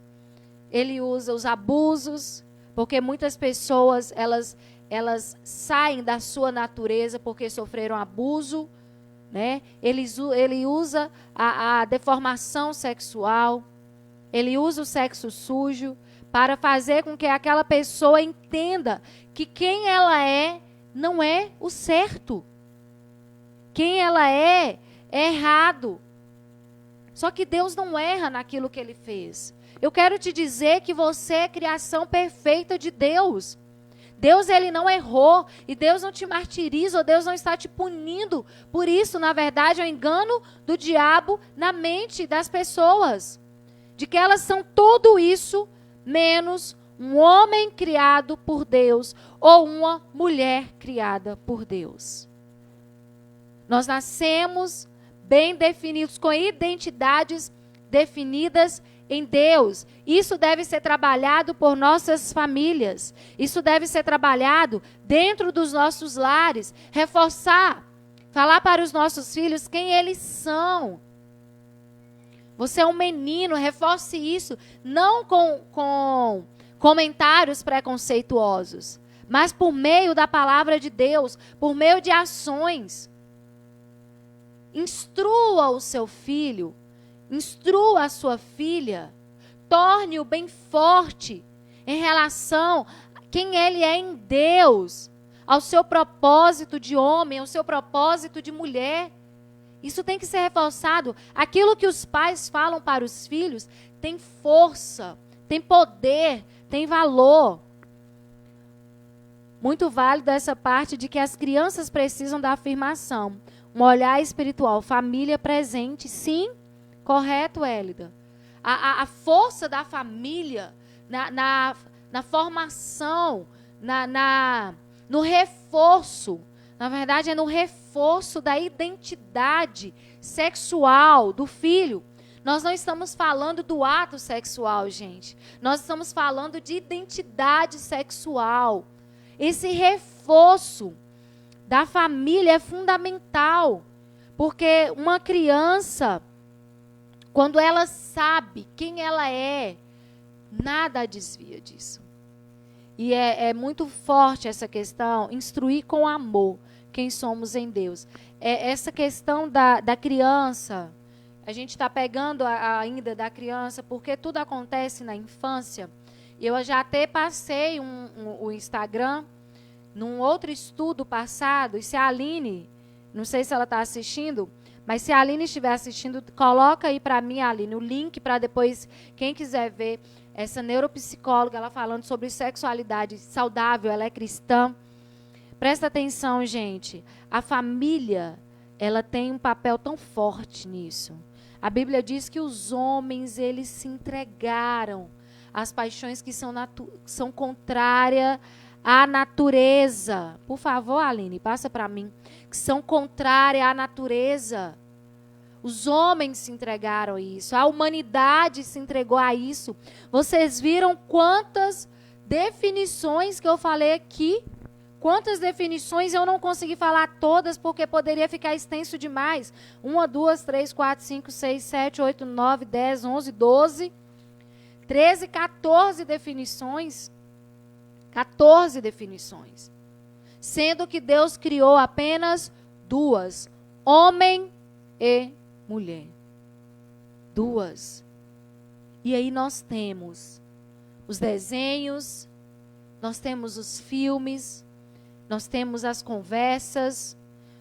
Ele usa os abusos, porque muitas pessoas, elas saem da sua natureza porque sofreram abuso, né? Ele usa a deformação sexual, ele usa o sexo sujo para fazer com que aquela pessoa entenda que quem ela é não é o certo. Quem ela é errado. Só que Deus não erra naquilo que ele fez. Eu quero te dizer que você é criação perfeita de Deus. Deus, ele não errou. E Deus não te martiriza, ou Deus não está te punindo. Por isso, na verdade, é o engano do diabo na mente das pessoas. De que elas são tudo isso, menos um homem criado por Deus, ou uma mulher criada por Deus. Nós nascemos bem definidos, com identidades definidas em Deus. Isso deve ser trabalhado por nossas famílias. Isso deve ser trabalhado dentro dos nossos lares. Reforçar, falar para os nossos filhos quem eles são. Você é um menino, reforce isso. Não com comentários preconceituosos, mas por meio da palavra de Deus, por meio de ações. Instrua o seu filho, instrua a sua filha, torne-o bem forte em relação a quem ele é em Deus, ao seu propósito de homem, ao seu propósito de mulher. Isso tem que ser reforçado. Aquilo que os pais falam para os filhos tem força, tem poder, tem valor. Muito válido essa parte de que as crianças precisam da afirmação. Um olhar espiritual, família presente, sim, correto, Hélida. A força da família na formação, no reforço, na verdade é no reforço da identidade sexual do filho. Nós não estamos falando do ato sexual, gente. Nós estamos falando de identidade sexual. Esse reforço da família é fundamental, porque uma criança, quando ela sabe quem ela é, nada a desvia disso. E é muito forte essa questão, instruir com amor quem somos em Deus. Essa questão da criança, a gente está pegando ainda da criança, porque tudo acontece na infância. Eu já até passei o Instagram, num outro estudo passado, e se a Aline, não sei se ela está assistindo, mas se a Aline estiver assistindo, coloca aí para mim, Aline, o link para depois, quem quiser ver, essa neuropsicóloga, ela falando sobre sexualidade saudável, ela é cristã. Presta atenção, gente, a família, ela tem um papel tão forte nisso. A Bíblia diz que os homens, eles se entregaram às paixões que são contrárias à natureza. Por favor, Aline, passa para mim. Que são contrárias à natureza. Os homens se entregaram a isso. A humanidade se entregou a isso. Vocês viram quantas definições que eu falei aqui. Quantas definições eu não consegui falar todas, porque poderia ficar extenso demais. 1, 2, 3, 4, 5, 6, 7, 8, 9, 10, 11, 12, 13, 14 definições. 14 definições. Sendo que Deus criou apenas 2, homem e mulher. 2. E aí nós temos os desenhos, nós temos os filmes, nós temos as conversas,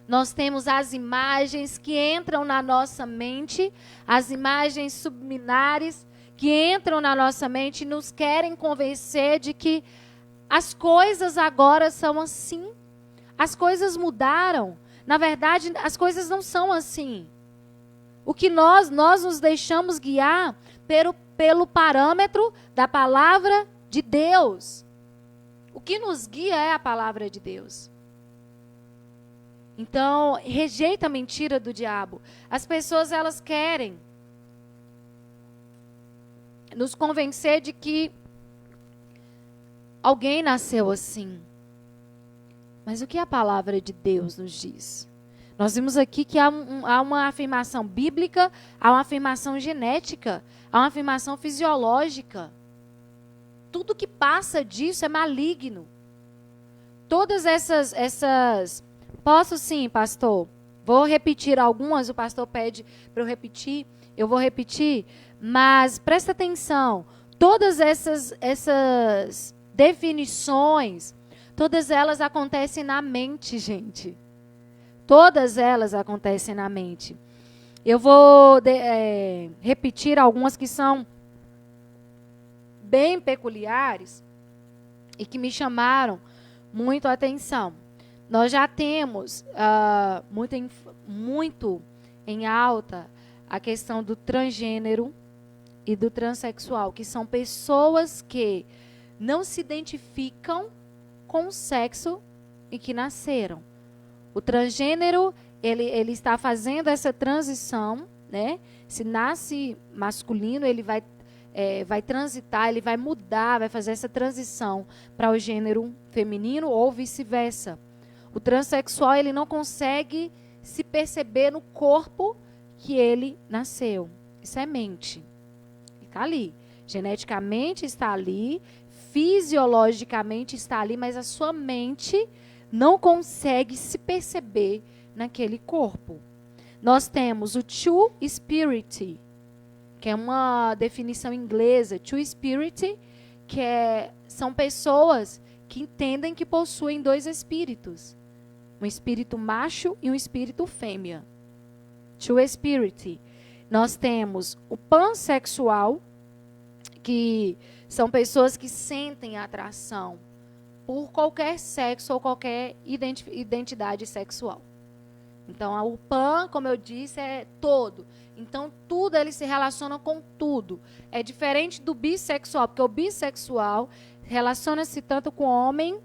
nós temos as imagens que entram na nossa mente, as imagens subliminares que entram na nossa mente e nos querem convencer de que as coisas agora são assim. As coisas mudaram. Na verdade, as coisas não são assim. O que nós nos deixamos guiar pelo parâmetro da palavra de Deus. O que nos guia é a palavra de Deus. Então, rejeita a mentira do diabo. As pessoas, elas querem nos convencer de que alguém nasceu assim. Mas o que a palavra de Deus nos diz? Nós vimos aqui que há uma afirmação bíblica, há uma afirmação genética, há uma afirmação fisiológica. Tudo que passa disso é maligno. Todas essas... Posso sim, pastor? Vou repetir algumas, o pastor pede para eu repetir, eu vou repetir, mas presta atenção. Todas essas definições, todas elas acontecem na mente, gente. Todas elas acontecem na mente. Eu vou repetir algumas que são bem peculiares e que me chamaram muito a atenção. Nós já temos muito em alta a questão do transgênero e do transexual, que são pessoas que não se identificam com o sexo em que nasceram. O transgênero, ele está fazendo essa transição, né? Se nasce masculino, ele vai transitar, ele vai mudar, vai fazer essa transição para o gênero feminino ou vice-versa. O transexual, ele não consegue se perceber no corpo que ele nasceu. Isso é mente. Está ali. Geneticamente está ali, fisiologicamente está ali, mas a sua mente não consegue se perceber naquele corpo. Nós temos o Two Spirit, que é uma definição inglesa. Two Spirit, que são pessoas que entendem que possuem 2 espíritos. Um espírito macho e um espírito fêmea. Two Spirit. Nós temos o pansexual, que são pessoas que sentem atração por qualquer sexo ou qualquer identidade sexual. Então, o pan, como eu disse, é todo. Então, tudo, ele se relaciona com tudo. É diferente do bissexual, porque o bissexual relaciona-se tanto com homem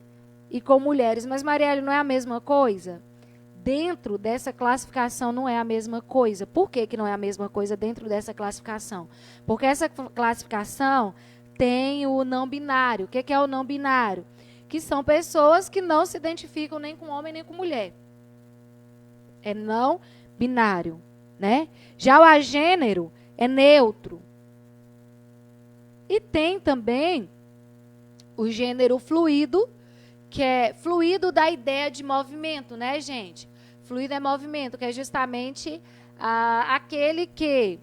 e com mulheres. Mas, Marielle, não é a mesma coisa? Dentro dessa classificação não é a mesma coisa. Por que não é a mesma coisa dentro dessa classificação? Porque essa classificação tem o não binário. O que é o não binário? Que são pessoas que não se identificam nem com homem nem com mulher. É não binário, né? Já o agênero é neutro. E tem também o gênero fluido, que é fluido da ideia de movimento, né, gente? Fluido é movimento, que é justamente aquele que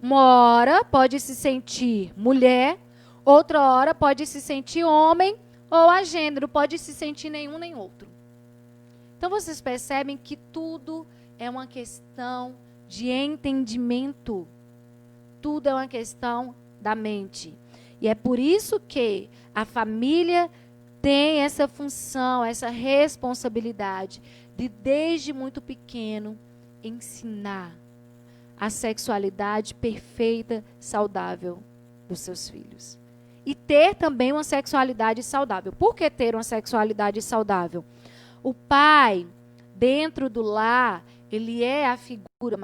uma hora pode se sentir mulher, outra hora pode se sentir homem, ou agênero, pode se sentir nenhum nem outro. Então, vocês percebem que tudo é uma questão de entendimento. Tudo é uma questão da mente. E é por isso que a família tem essa função, essa responsabilidade de, desde muito pequeno, ensinar a sexualidade perfeita, saudável dos seus filhos. E ter também uma sexualidade saudável. Por que ter uma sexualidade saudável? O pai, dentro do lar, ele é a figura.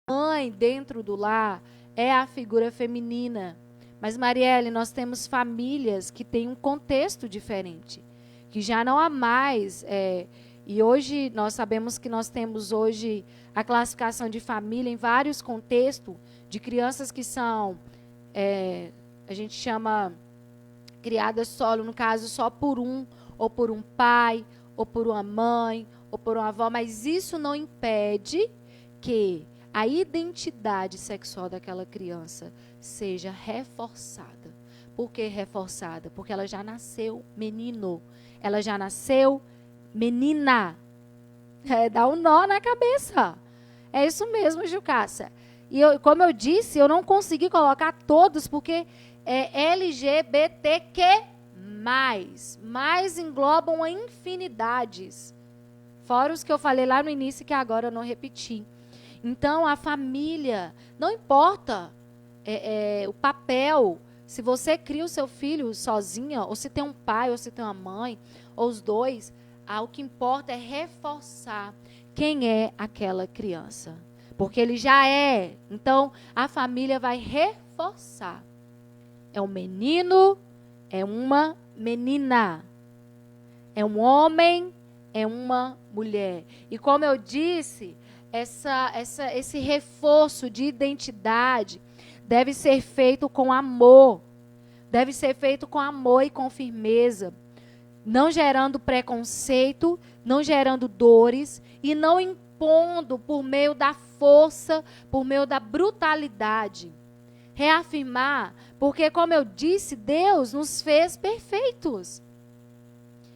A mãe, dentro do lar, é a figura feminina. Mas, Marielle, nós temos famílias que têm um contexto diferente, que já não há mais. E hoje nós sabemos que nós temos hoje a classificação de família em vários contextos, de crianças que são, a gente chama, criadas solo, no caso, só por um, ou por um pai, ou por uma mãe, ou por uma avó, mas isso não impede que a identidade sexual daquela criança seja reforçada. Por que reforçada? Porque ela já nasceu menino, ela já nasceu menina. Dá um nó na cabeça. É isso mesmo, Jucácia. E como eu disse, eu não consegui colocar todos, porque é LGBTQ+. Mais englobam a infinidades. Fora os que eu falei lá no início, que agora eu não repeti. Então, a família, não importa o papel, se você cria o seu filho sozinha, ou se tem um pai, ou se tem uma mãe, ou os dois, o que importa é reforçar quem é aquela criança. Porque ele já é. Então, a família vai reforçar. É um menino, é uma menina. É um homem, é uma mulher. E como eu disse, esse reforço de identidade deve ser feito com amor. Deve ser feito com amor e com firmeza. Não gerando preconceito, não gerando dores e não impondo por meio da força, por meio da brutalidade. Reafirmar, porque como eu disse, Deus nos fez perfeitos.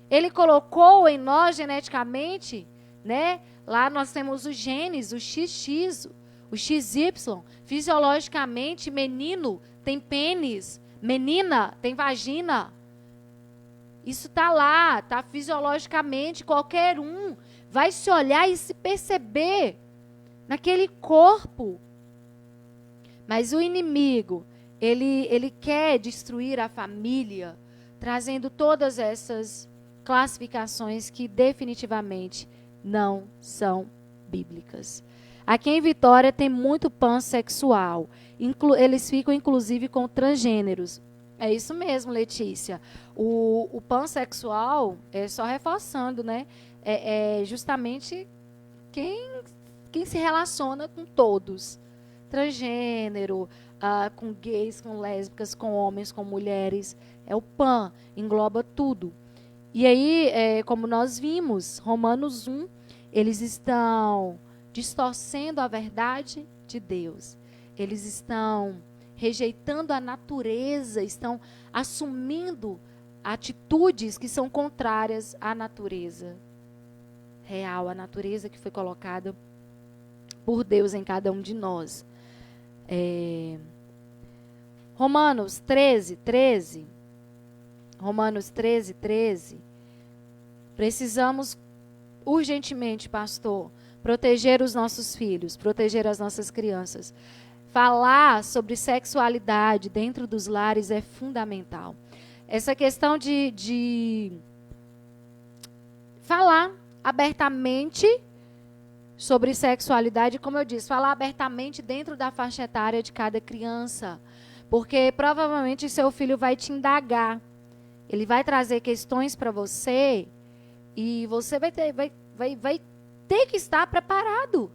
Ele colocou em nós geneticamente, né? Lá nós temos os genes, o XX, o XY. Fisiologicamente, menino tem pênis, menina tem vagina. Isso está lá, está fisiologicamente. Qualquer um vai se olhar e se perceber naquele corpo. Mas o inimigo, ele quer destruir a família, trazendo todas essas classificações que definitivamente não são bíblicas. Aqui em Vitória tem muito pansexual. Eles ficam, inclusive, com transgêneros. É isso mesmo, Letícia. O pansexual, só reforçando, né? É justamente quem se relaciona com todos. Transgênero, com gays, com lésbicas, com homens, com mulheres. É o pan, engloba tudo. E aí, como nós vimos, Romanos 1, eles estão distorcendo a verdade de Deus. Eles estão rejeitando a natureza, estão assumindo atitudes que são contrárias à natureza real, à natureza que foi colocada por Deus em cada um de nós. Romanos 13. Romanos 13. Precisamos urgentemente, pastor, proteger os nossos filhos, proteger as nossas crianças. Falar sobre sexualidade dentro dos lares é fundamental. Essa questão de falar abertamente sobre sexualidade, como eu disse, falar abertamente dentro da faixa etária de cada criança. Porque provavelmente seu filho vai te indagar. Ele vai trazer questões para você e você vai ter que estar preparado.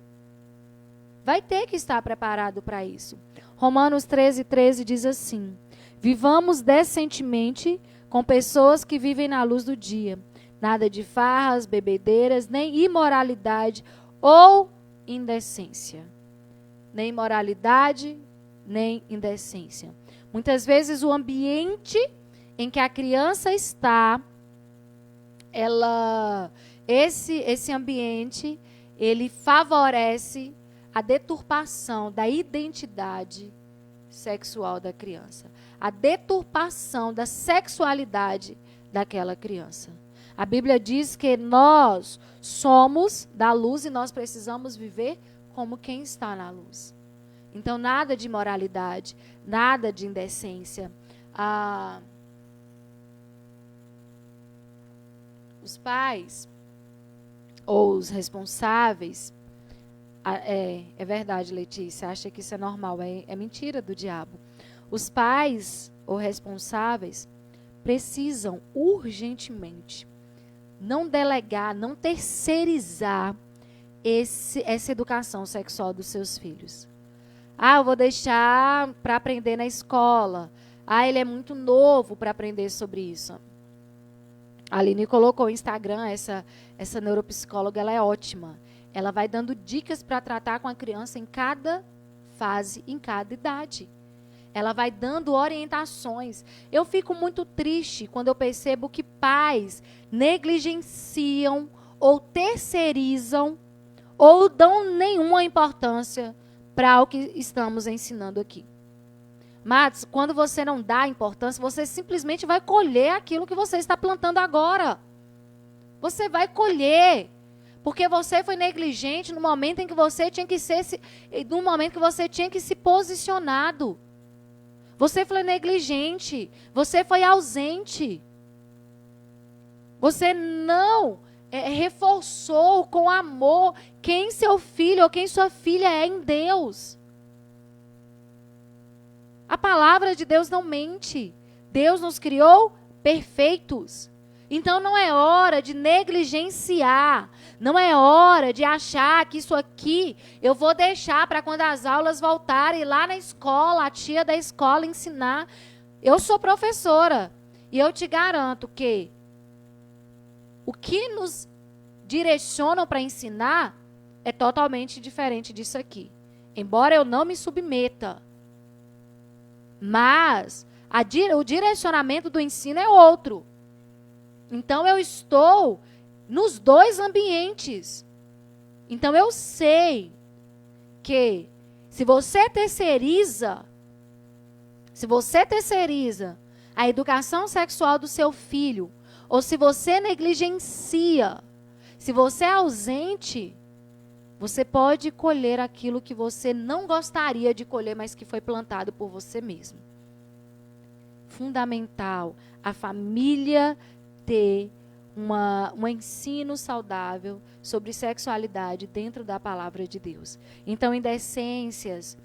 Vai ter que estar preparado para isso. Romanos 13 diz assim: vivamos decentemente com pessoas que vivem na luz do dia. Nada de farras, bebedeiras, nem imoralidade ou indecência. Nem imoralidade, nem indecência. Muitas vezes o ambiente em que a criança está, esse ambiente, ele favorece a deturpação da identidade sexual da criança. A deturpação da sexualidade daquela criança. A Bíblia diz que nós somos da luz e nós precisamos viver como quem está na luz. Então, nada de imoralidade, nada de indecência. Os pais ou os responsáveis, é verdade, Letícia, acha que isso é normal, é mentira do diabo. Os pais ou responsáveis precisam urgentemente não delegar, não terceirizar essa educação sexual dos seus filhos. Eu vou deixar para aprender na escola. Ele é muito novo para aprender sobre isso. A Aline colocou no Instagram, essa neuropsicóloga, ela é ótima. Ela vai dando dicas para tratar com a criança em cada fase, em cada idade. Ela vai dando orientações. Eu fico muito triste quando eu percebo que pais negligenciam ou terceirizam ou dão nenhuma importância para o que estamos ensinando aqui. Mas, quando você não dá importância, você simplesmente vai colher aquilo que você está plantando agora. Você vai colher. Porque você foi negligente no momento em que você tinha que no momento que você tinha que se posicionado. Você foi negligente. Você foi ausente. Você não reforçou com amor quem seu filho ou quem sua filha é em Deus. A palavra de Deus não mente. Deus nos criou perfeitos. Então não é hora de negligenciar. Não é hora de achar que isso aqui eu vou deixar para quando as aulas voltarem lá na escola, a tia da escola ensinar. Eu sou professora e eu te garanto que o que nos direcionam para ensinar é totalmente diferente disso aqui. Embora eu não me submeta. Mas o direcionamento do ensino é outro. Então eu estou nos dois ambientes. Então eu sei que se você terceiriza a educação sexual do seu filho, ou se você negligencia, se você é ausente, você pode colher aquilo que você não gostaria de colher, mas que foi plantado por você mesmo. Fundamental a família ter um ensino saudável sobre sexualidade dentro da palavra de Deus. Então, indecências,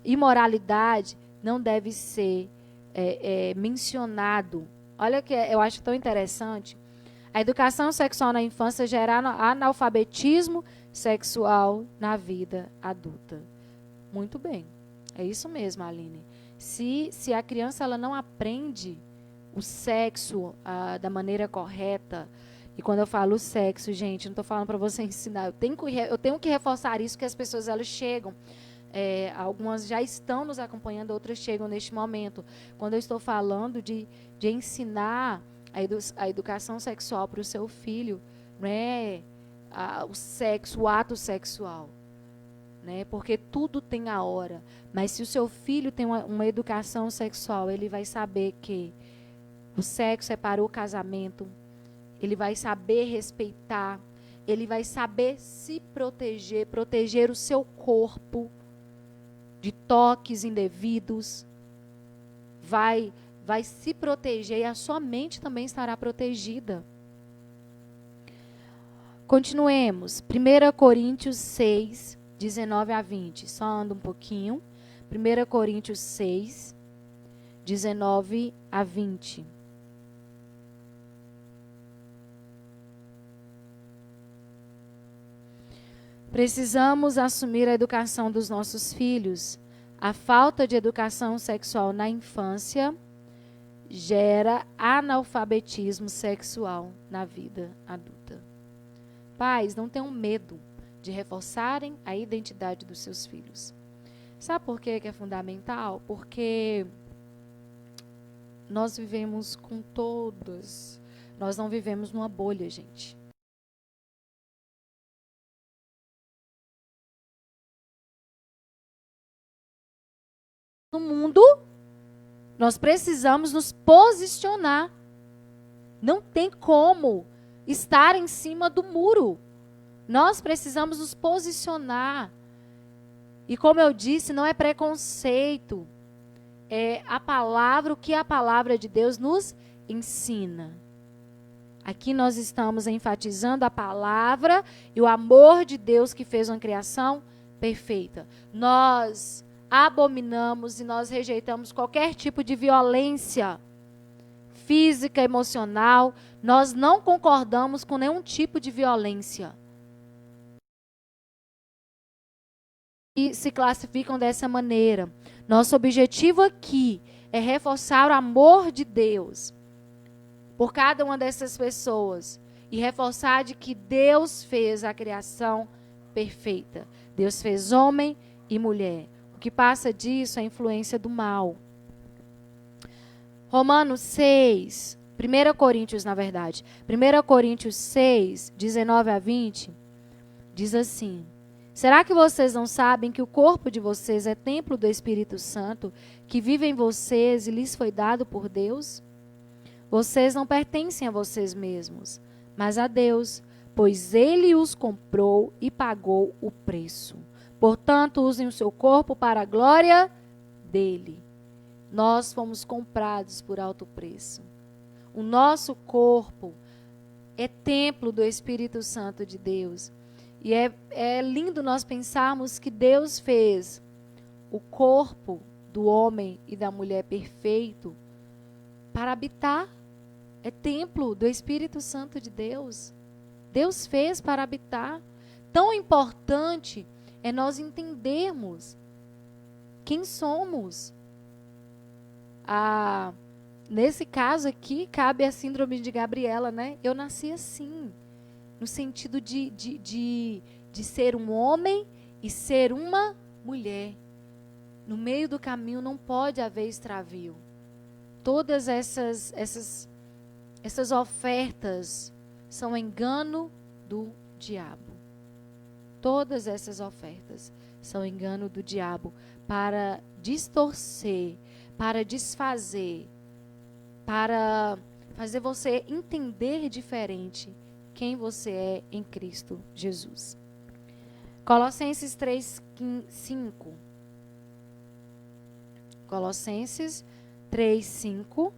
imoralidade não deve ser mencionado. Olha que eu acho tão interessante. A educação sexual na infância gera analfabetismo sexual na vida adulta. Muito bem. É isso mesmo, Aline. Se a criança ela não aprende o sexo da maneira correta, e quando eu falo sexo, gente, não estou falando para você ensinar, eu tenho que reforçar isso, que as pessoas elas chegam, algumas já estão nos acompanhando, outras chegam neste momento. Quando eu estou falando de ensinar a educação sexual para o seu filho, né, o sexo, o ato sexual, né, porque tudo tem a hora. Mas se o seu filho tem uma educação sexual, ele vai saber que o sexo é para o casamento, ele vai saber respeitar, ele vai saber se proteger o seu corpo de toques indevidos, vai se proteger e a sua mente também estará protegida. Continuemos. 1 Coríntios 6, 19 a 20. Só anda um pouquinho. 1 Coríntios 6, 19 a 20. Precisamos assumir a educação dos nossos filhos. A falta de educação sexual na infância gera analfabetismo sexual na vida adulta. Pais, não tenham medo de reforçarem a identidade dos seus filhos. Sabe por que é fundamental? Porque nós vivemos com todas. Nós não vivemos numa bolha, gente. No mundo, nós precisamos nos posicionar. Não tem como estar em cima do muro. Nós precisamos nos posicionar. E como eu disse, não é preconceito. É a palavra, o que a palavra de Deus nos ensina. Aqui nós estamos enfatizando a palavra e o amor de Deus que fez uma criação perfeita. Nós abominamos e nós rejeitamos qualquer tipo de violência física, emocional. Nós não concordamos com nenhum tipo de violência. E se classificam dessa maneira. Nosso objetivo aqui é reforçar o amor de Deus por cada uma dessas pessoas e reforçar de que Deus fez a criação perfeita. Deus fez homem e mulher. O que passa disso é a influência do mal. Romanos 6, 1 Coríntios, na verdade. 1 Coríntios 6, 19 a 20, diz assim: será que vocês não sabem que o corpo de vocês é templo do Espírito Santo, que vive em vocês e lhes foi dado por Deus? Vocês não pertencem a vocês mesmos, mas a Deus, pois Ele os comprou e pagou o preço. Portanto, usem o seu corpo para a glória dele. Nós fomos comprados por alto preço. O nosso corpo é templo do Espírito Santo de Deus. E é lindo nós pensarmos que Deus fez o corpo do homem e da mulher perfeito para habitar. É templo do Espírito Santo de Deus. Deus fez para habitar. Tão importante é nós entendermos quem somos. Nesse caso aqui, cabe a síndrome de Gabriela, né? Eu nasci assim, no sentido de ser um homem e ser uma mulher. No meio do caminho não pode haver extravio. Todas essas ofertas são engano do diabo. Todas essas ofertas são engano do diabo para distorcer, para desfazer, para fazer você entender diferente quem você é em Cristo Jesus. Colossenses 3:5. Colossenses 3:5.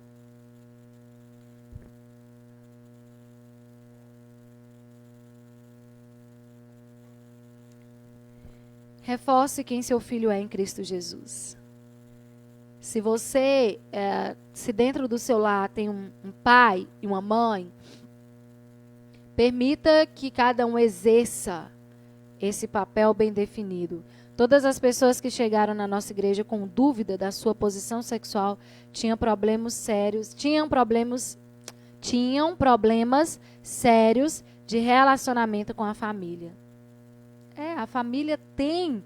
Reforce quem seu filho é em Cristo Jesus. Se você, se dentro do seu lar tem um pai e uma mãe, permita que cada um exerça esse papel bem definido. Todas as pessoas que chegaram na nossa igreja com dúvida da sua posição sexual tinham problemas sérios de relacionamento com a família. A família tem...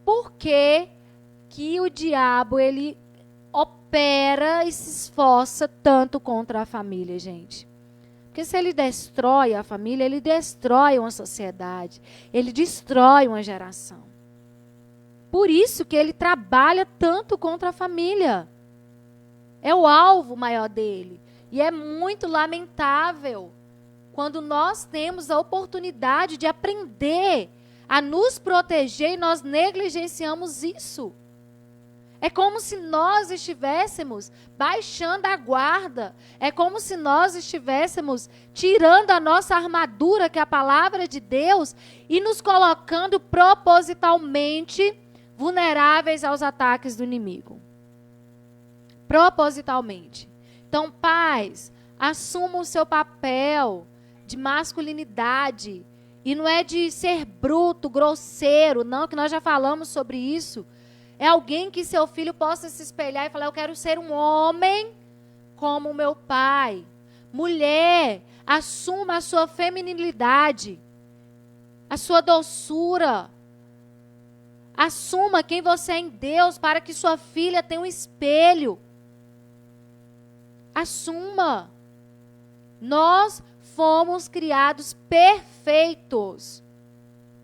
Por que o diabo, ele opera e se esforça tanto contra a família, gente? Porque se ele destrói a família, ele destrói uma sociedade, ele destrói uma geração. Por isso que ele trabalha tanto contra a família. É o alvo maior dele. E é muito lamentável quando nós temos a oportunidade de aprender a nos proteger e nós negligenciamos isso. É como se nós estivéssemos baixando a guarda. É como se nós estivéssemos tirando a nossa armadura, que é a palavra de Deus, e nos colocando propositalmente vulneráveis aos ataques do inimigo. Propositalmente. Então, pais, assumam o seu papel de masculinidade. E não é de ser bruto, grosseiro, não, que nós já falamos sobre isso. É alguém que seu filho possa se espelhar e falar: eu quero ser um homem como o meu pai. Mulher, assuma a sua feminilidade, a sua doçura. Assuma quem você é em Deus para que sua filha tenha um espelho. Assuma. Nós fomos criados perfeitos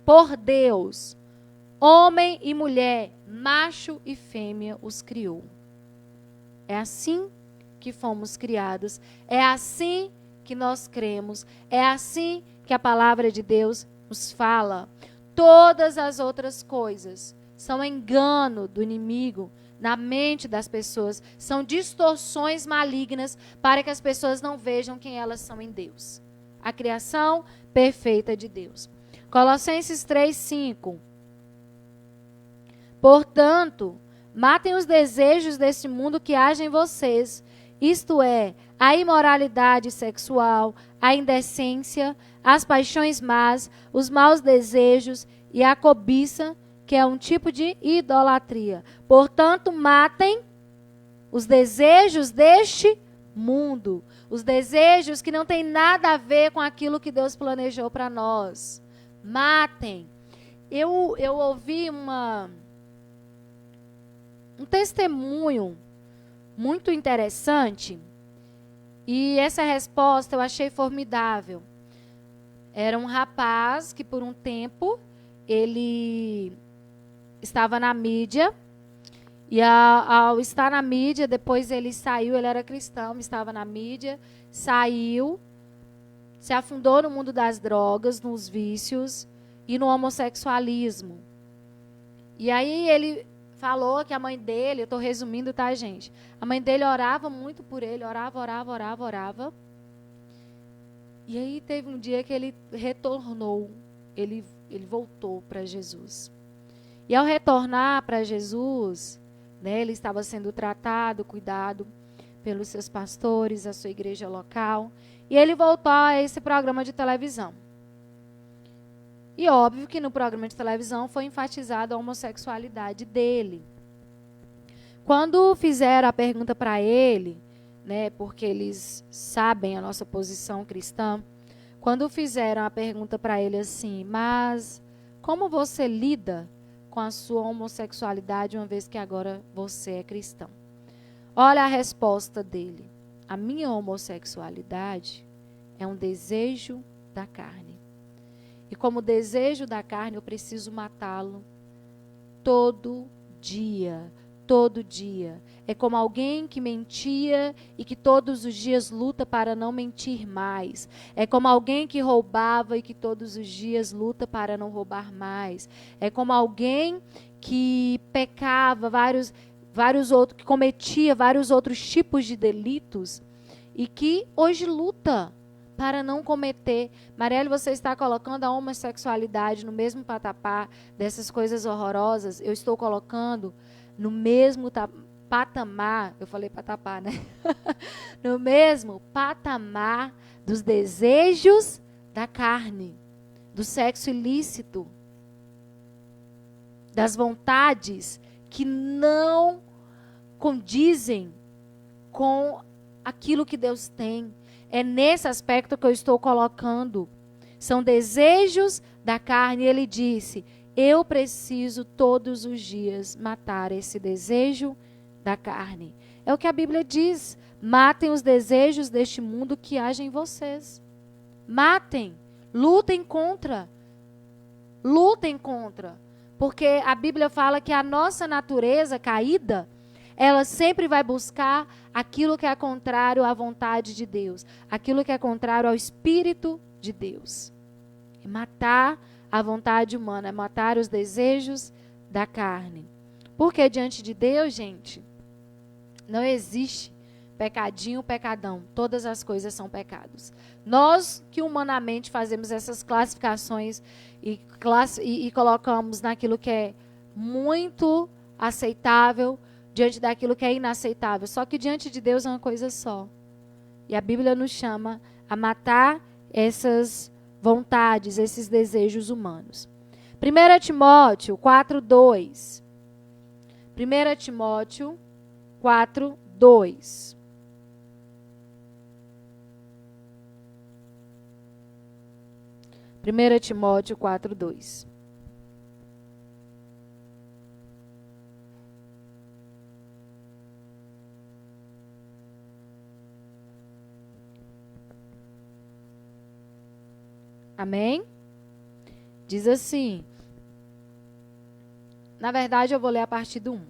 por Deus. Homem e mulher, macho e fêmea os criou. É assim que fomos criados. É assim que nós cremos. É assim que a palavra de Deus nos fala. Todas as outras coisas são engano do inimigo na mente das pessoas. São distorções malignas para que as pessoas não vejam quem elas são em Deus. A criação perfeita de Deus. Colossenses 3:5. Portanto, matem os desejos deste mundo que agem em vocês, isto é, a imoralidade sexual, a indecência, as paixões más, os maus desejos e a cobiça, que é um tipo de idolatria. Portanto, matem os desejos deste mundo, os desejos que não têm nada a ver com aquilo que Deus planejou para nós. Matem. Eu ouvi um testemunho muito interessante e essa resposta eu achei formidável. Era um rapaz que por um tempo ele estava na mídia e ao estar na mídia, depois ele saiu, ele era cristão, estava na mídia, saiu, se afundou no mundo das drogas, nos vícios e no homossexualismo. E aí ele falou que a mãe dele, eu estou resumindo, tá, gente? A mãe dele orava muito por ele, orava. E aí teve um dia que ele retornou, ele voltou para Jesus. E ao retornar para Jesus, né, ele estava sendo tratado, cuidado pelos seus pastores, a sua igreja local. E ele voltou a esse programa de televisão. E óbvio que no programa de televisão foi enfatizada a homossexualidade dele. Quando fizeram a pergunta para ele, né, porque eles sabem a nossa posição cristã, quando fizeram a pergunta para ele assim, mas como você lida com a sua homossexualidade uma vez que agora você é cristão? Olha a resposta dele. A minha homossexualidade é um desejo da carne. E como desejo da carne, eu preciso matá-lo todo dia. Todo dia. É como alguém que mentia e que todos os dias luta para não mentir mais. É como alguém que roubava e que todos os dias luta para não roubar mais. É como alguém que pecava que cometia vários outros tipos de delitos e que hoje luta para não cometer. Marielle, você está colocando a homossexualidade no mesmo patamar dessas coisas horrorosas. Eu estou colocando no mesmo patamar, eu falei patapá, né? No mesmo patamar dos desejos da carne, do sexo ilícito, das vontades que não condizem com aquilo que Deus tem. É nesse aspecto que eu estou colocando. São desejos da carne. Ele disse, eu preciso todos os dias matar esse desejo da carne. É o que a Bíblia diz. Matem os desejos deste mundo que agem em vocês. Matem. Lutem contra. Lutem contra. Porque a Bíblia fala que a nossa natureza caída, ela sempre vai buscar aquilo que é contrário à vontade de Deus. Aquilo que é contrário ao Espírito de Deus. É matar a vontade humana, é matar os desejos da carne. Porque diante de Deus, gente, não existe pecadinho, pecadão. Todas as coisas são pecados. Nós que humanamente fazemos essas classificações e colocamos naquilo que é muito aceitável, diante daquilo que é inaceitável. Só que diante de Deus é uma coisa só. E a Bíblia nos chama a matar essas vontades, esses desejos humanos. 1 Timóteo 4:2. 1 Timóteo 4:2. Primeira Timóteo 4:2. Amém? Diz assim. Na verdade, eu vou ler a partir do 1.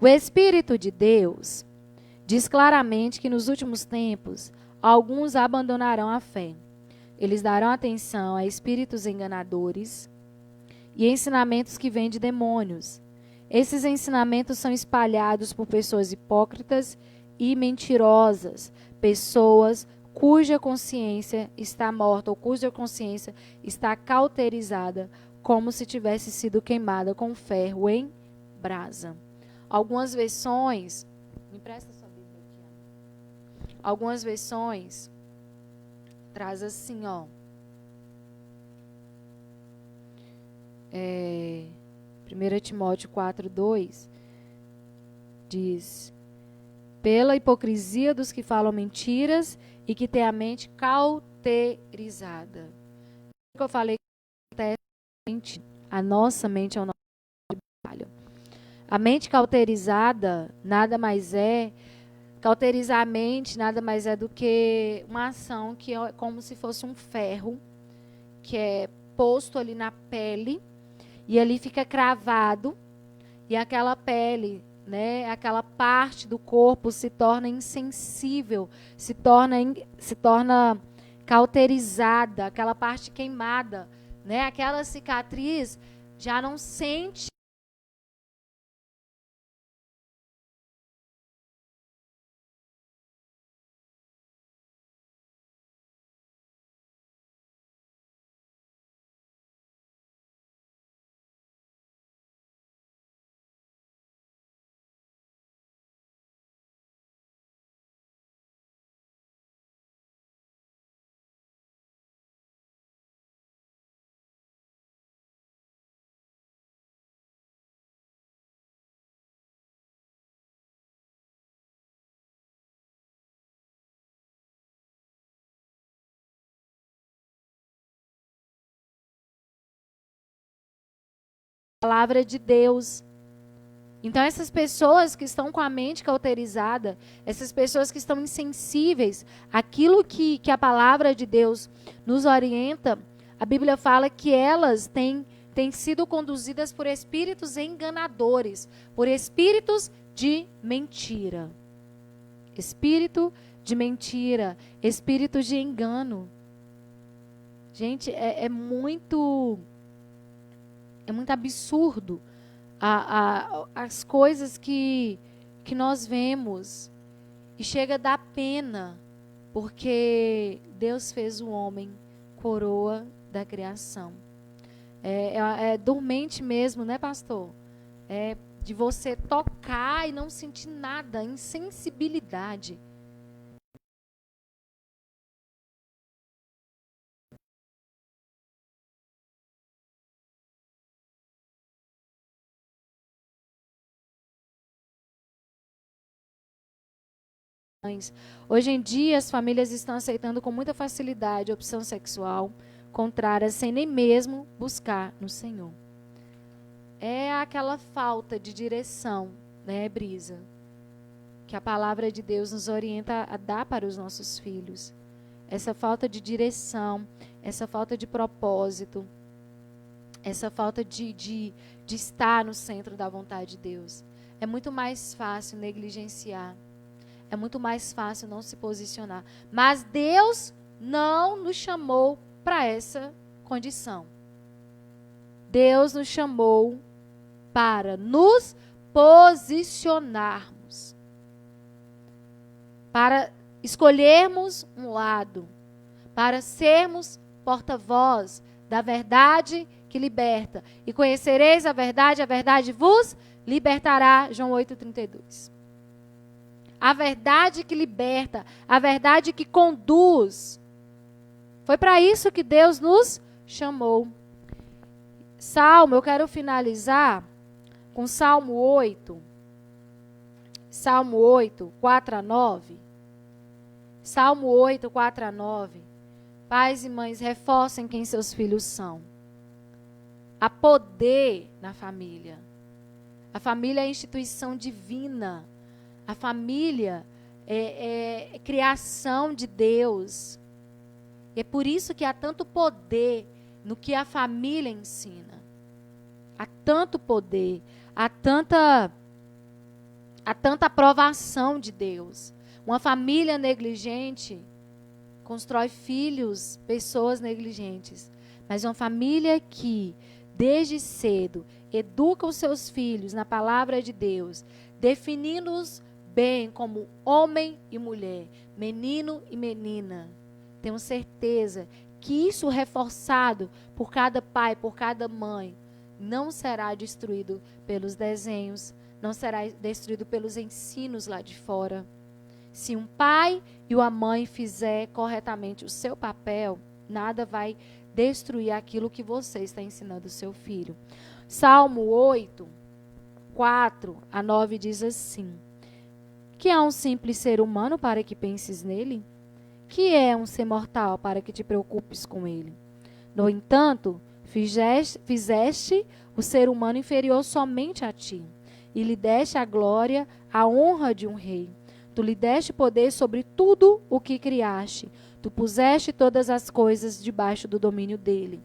O Espírito de Deus diz claramente que nos últimos tempos, alguns abandonarão a fé. Eles darão atenção a espíritos enganadores e ensinamentos que vêm de demônios. Esses ensinamentos são espalhados por pessoas hipócritas e mentirosas, pessoas cuja consciência está morta ou cuja consciência está cauterizada, como se tivesse sido queimada com ferro em brasa. Algumas versões, me empresta sua Bíblia aqui. Algumas versões traz assim, ó. 1 Timóteo 4:2 diz: pela hipocrisia dos que falam mentiras e que têm a mente cauterizada. O que eu falei que a nossa mente é o nosso trabalho. A mente cauterizada nada mais é, cauterizar a mente nada mais é do que uma ação que é como se fosse um ferro que é posto ali na pele e ali fica cravado e aquela pele, né, aquela parte do corpo se torna insensível, se torna cauterizada, aquela parte queimada, né, aquela cicatriz já não sente a palavra de Deus. Então, essas pessoas que estão com a mente cauterizada, essas pessoas que estão insensíveis àquilo que a palavra de Deus nos orienta, a Bíblia fala que elas têm sido conduzidas por espíritos enganadores, por espíritos de mentira. Espírito de mentira, espírito de engano. Gente, é muito absurdo as coisas que nós vemos e chega a dar pena, porque Deus fez o homem coroa da criação. É dormente mesmo, né, pastor? É de você tocar e não sentir nada, insensibilidade. Hoje em dia, as famílias estão aceitando com muita facilidade a opção sexual contrária, sem nem mesmo buscar no Senhor. É aquela falta de direção, né, Brisa? Que a palavra de Deus nos orienta a dar para os nossos filhos. Essa falta de direção, essa falta de propósito, essa falta de estar no centro da vontade de Deus. É muito mais fácil negligenciar. É muito mais fácil não se posicionar. Mas Deus não nos chamou para essa condição. Deus nos chamou para nos posicionarmos. Para escolhermos um lado. Para sermos porta-voz da verdade que liberta. E conhecereis a verdade vos libertará. João 8,32. A verdade que liberta, a verdade que conduz. Foi para isso que Deus nos chamou. Salmo, eu quero finalizar com Salmo 8. Salmo 8, 4 a 9. Salmo 8, 4 a 9. Pais e mães, reforcem quem seus filhos são. Há poder na família. A família é a instituição divina. A família é criação de Deus. E é por isso que há tanto poder no que a família ensina. Há tanto poder, há tanta aprovação de Deus. Uma família negligente constrói filhos, pessoas negligentes. Mas uma família que, desde cedo, educa os seus filhos na palavra de Deus, definindo-os bem como homem e mulher, menino e menina. Tenho certeza que isso reforçado por cada pai, por cada mãe, não será destruído pelos desenhos, não será destruído pelos ensinos lá de fora. Se um pai e uma mãe fizer corretamente o seu papel, nada vai destruir aquilo que você está ensinando o seu filho. Salmo 8, 4 a 9 diz assim: que é um simples ser humano para que penses nele? Que é um ser mortal para que te preocupes com ele? No entanto, fizeste o ser humano inferior somente a ti, e lhe deste a glória, a honra de um rei. Tu lhe deste poder sobre tudo o que criaste. Tu puseste todas as coisas debaixo do domínio dele.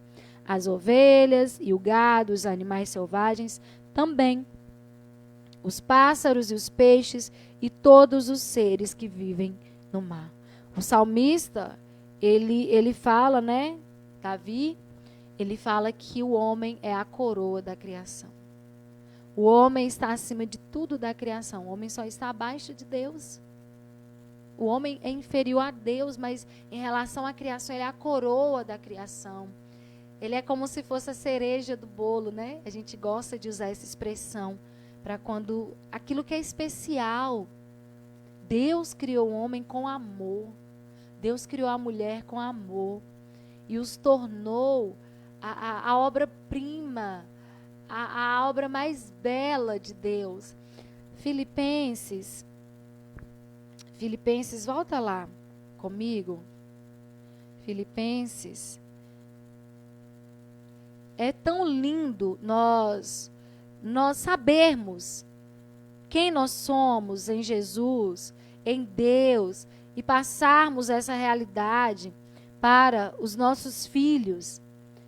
As ovelhas e o gado, os animais selvagens também, os pássaros e os peixes e todos os seres que vivem no mar. O salmista, ele fala, né, Davi, ele fala que o homem é a coroa da criação. O homem está acima de tudo da criação. O homem só está abaixo de Deus. O homem é inferior a Deus, mas em relação à criação, ele é a coroa da criação. Ele é como se fosse a cereja do bolo, né? A gente gosta de usar essa expressão para quando aquilo que é especial. Deus criou o homem com amor. Deus criou a mulher com amor. E os tornou a obra-prima, a obra mais bela de Deus. Filipenses, volta lá comigo. Filipenses. É tão lindo nós sabermos quem nós somos em Jesus, em Deus, e passarmos essa realidade para os nossos filhos,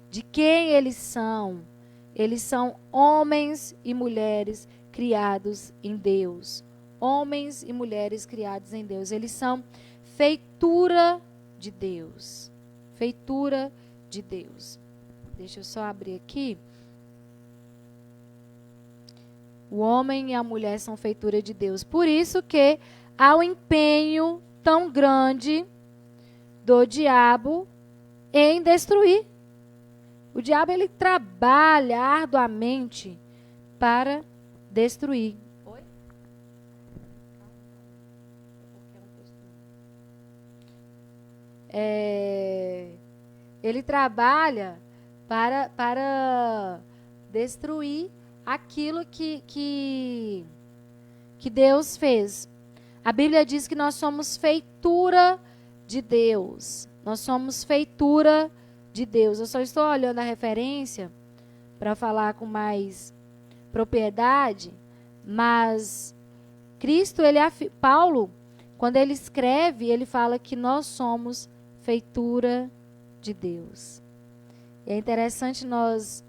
de quem eles são. Eles são homens e mulheres criados em Deus. Homens e mulheres criados em Deus. Eles são feitura de Deus. Feitura de Deus. Deixa eu só abrir aqui. O homem e a mulher são feitura de Deus. Por isso que há um empenho tão grande do diabo em destruir. O diabo, ele trabalha arduamente para destruir. Oi? Ele trabalha para destruir aquilo que Deus fez. A Bíblia diz que nós somos feitura de Deus. Nós somos feitura de Deus. Eu só estou olhando a referência para falar com mais propriedade, mas Cristo, Paulo, quando ele escreve, ele fala que nós somos feitura de Deus. E é interessante nós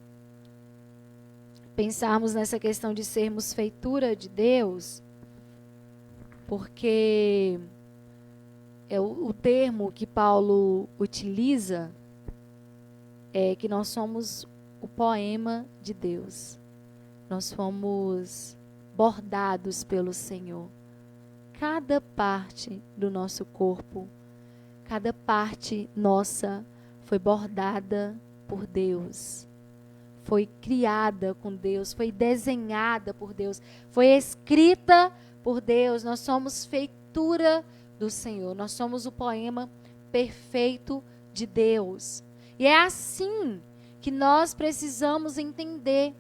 pensarmos nessa questão de sermos feitura de Deus, porque o termo que Paulo utiliza é que nós somos o poema de Deus. Nós fomos bordados pelo Senhor. Cada parte do nosso corpo, cada parte nossa foi bordada por Deus. Foi criada com Deus, foi desenhada por Deus, foi escrita por Deus. Nós somos feitura do Senhor. Nós somos o poema perfeito de Deus. E é assim que nós precisamos entender.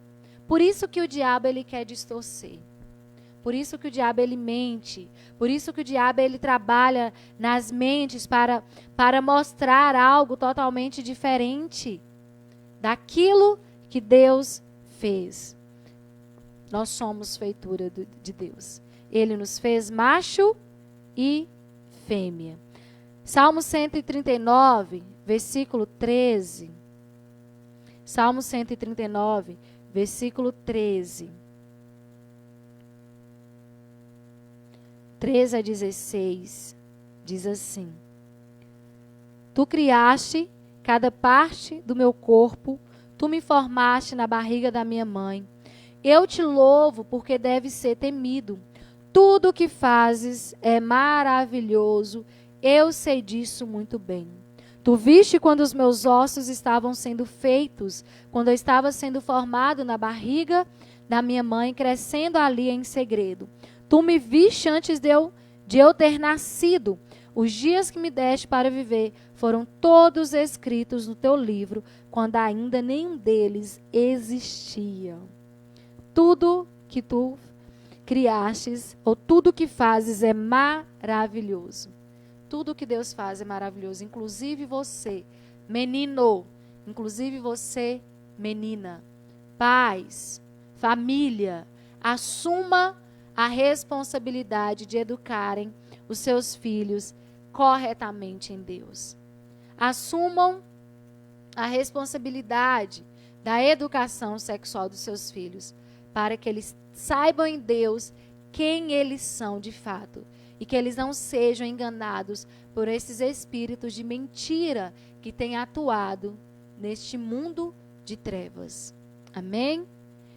Por isso que o diabo, ele quer distorcer. Por isso que o diabo, ele mente. Por isso que o diabo, ele trabalha nas mentes para mostrar algo totalmente diferente daquilo que Deus fez. Nós somos feitura de Deus. Ele nos fez macho e fêmea. Salmo 139, versículo 13. Salmo 139, versículo 13. 13 a 16, diz assim: Tu criaste cada parte do meu corpo, tu me formaste na barriga da minha mãe. Eu te louvo porque deves ser temido. Tudo o que fazes é maravilhoso, eu sei disso muito bem. Tu viste quando os meus ossos estavam sendo feitos, quando eu estava sendo formado na barriga da minha mãe, crescendo ali em segredo. Tu me viste antes de eu ter nascido. Os dias que me deste para viver foram todos escritos no teu livro, quando ainda nenhum deles existia. Tudo que tu criastes, ou tudo que fazes é maravilhoso. Tudo que Deus faz é maravilhoso, inclusive você, menino, inclusive você, menina. Pais, família, assuma a responsabilidade de educarem os seus filhos corretamente em Deus. Assumam a responsabilidade da educação sexual dos seus filhos, para que eles saibam em Deus quem eles são de fato e que eles não sejam enganados por esses espíritos de mentira que têm atuado neste mundo de trevas. Amém?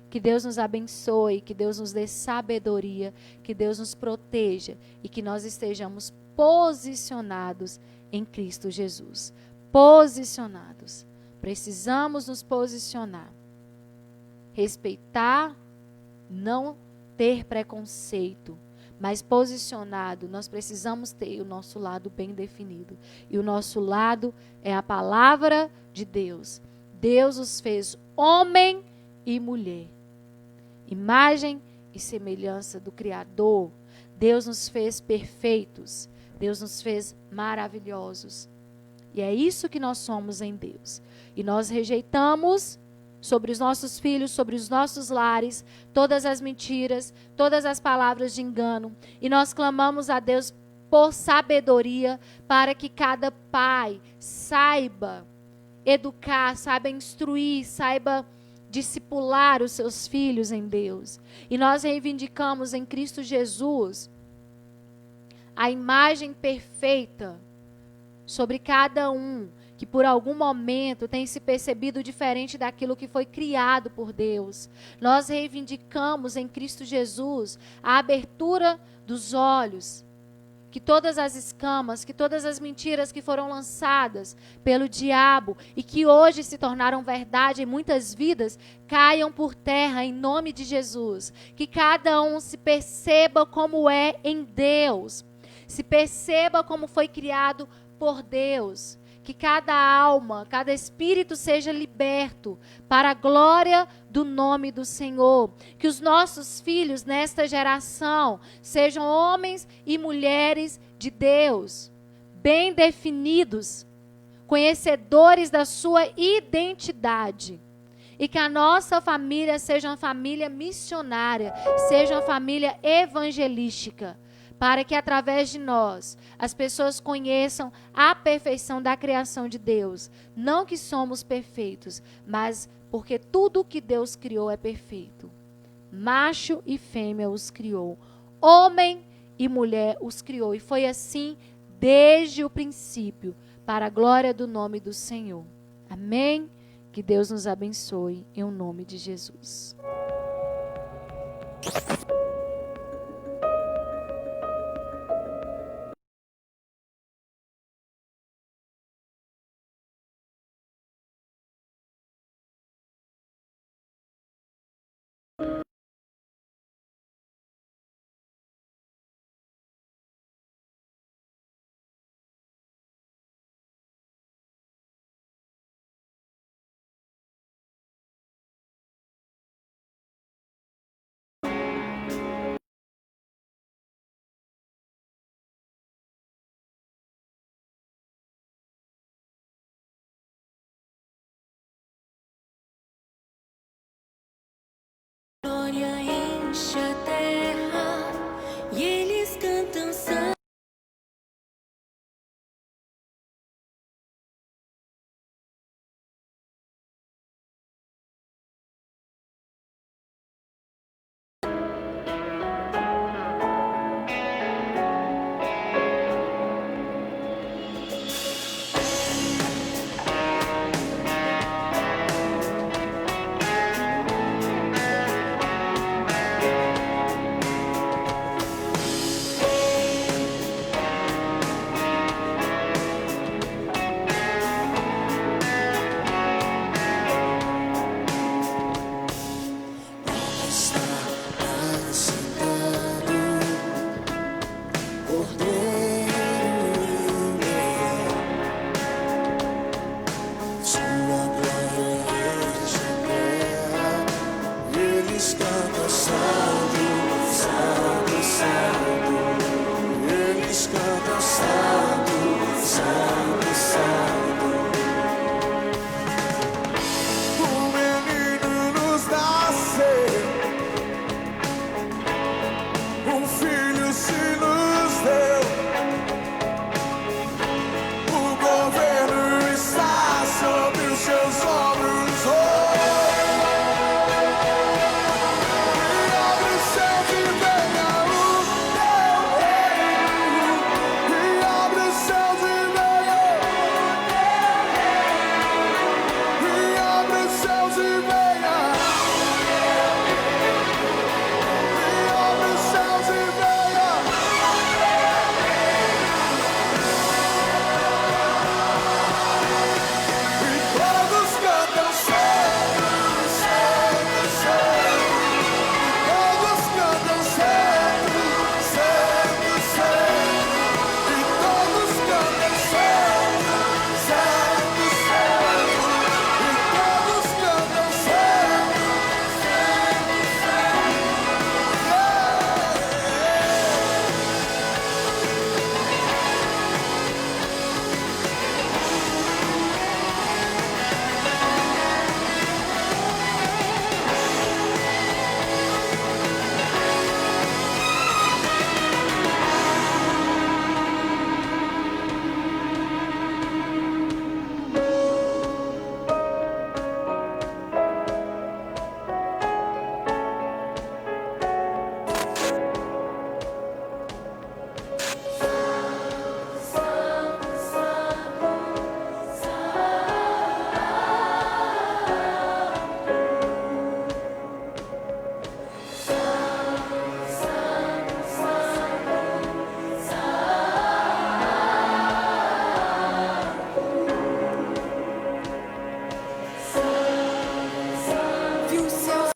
Que Deus nos abençoe, que Deus nos dê sabedoria, que Deus nos proteja e que nós estejamos posicionados em Cristo Jesus. Posicionados. Precisamos nos posicionar. Respeitar, não ter preconceito, mas posicionado, nós precisamos ter o nosso lado bem definido. E o nosso lado é a palavra de Deus. Deus os fez homem e mulher. Imagem e semelhança do Criador. Deus nos fez perfeitos. Deus nos fez maravilhosos. E é isso que nós somos em Deus. E nós rejeitamos sobre os nossos filhos, sobre os nossos lares, todas as mentiras, todas as palavras de engano. E nós clamamos a Deus por sabedoria, para que cada pai saiba educar, saiba instruir, saiba discipular os seus filhos em Deus. E nós reivindicamos em Cristo Jesus a imagem perfeita sobre cada um que por algum momento tem se percebido diferente daquilo que foi criado por Deus. Nós reivindicamos em Cristo Jesus a abertura dos olhos, que todas as escamas, que todas as mentiras que foram lançadas pelo diabo e que hoje se tornaram verdade em muitas vidas, caiam por terra em nome de Jesus. Que cada um se perceba como é em Deus, se perceba como foi criado por Deus. Que cada alma, cada espírito seja liberto para a glória do nome do Senhor. Que os nossos filhos nesta geração sejam homens e mulheres de Deus, bem definidos, conhecedores da sua identidade. E que a nossa família seja uma família missionária, seja uma família evangelística, para que através de nós as pessoas conheçam a perfeição da criação de Deus. Não que somos perfeitos, mas porque tudo que Deus criou é perfeito. Macho e fêmea os criou. Homem e mulher os criou. E foi assim desde o princípio, para a glória do nome do Senhor. Amém? Que Deus nos abençoe em nome de Jesus. Glória enche a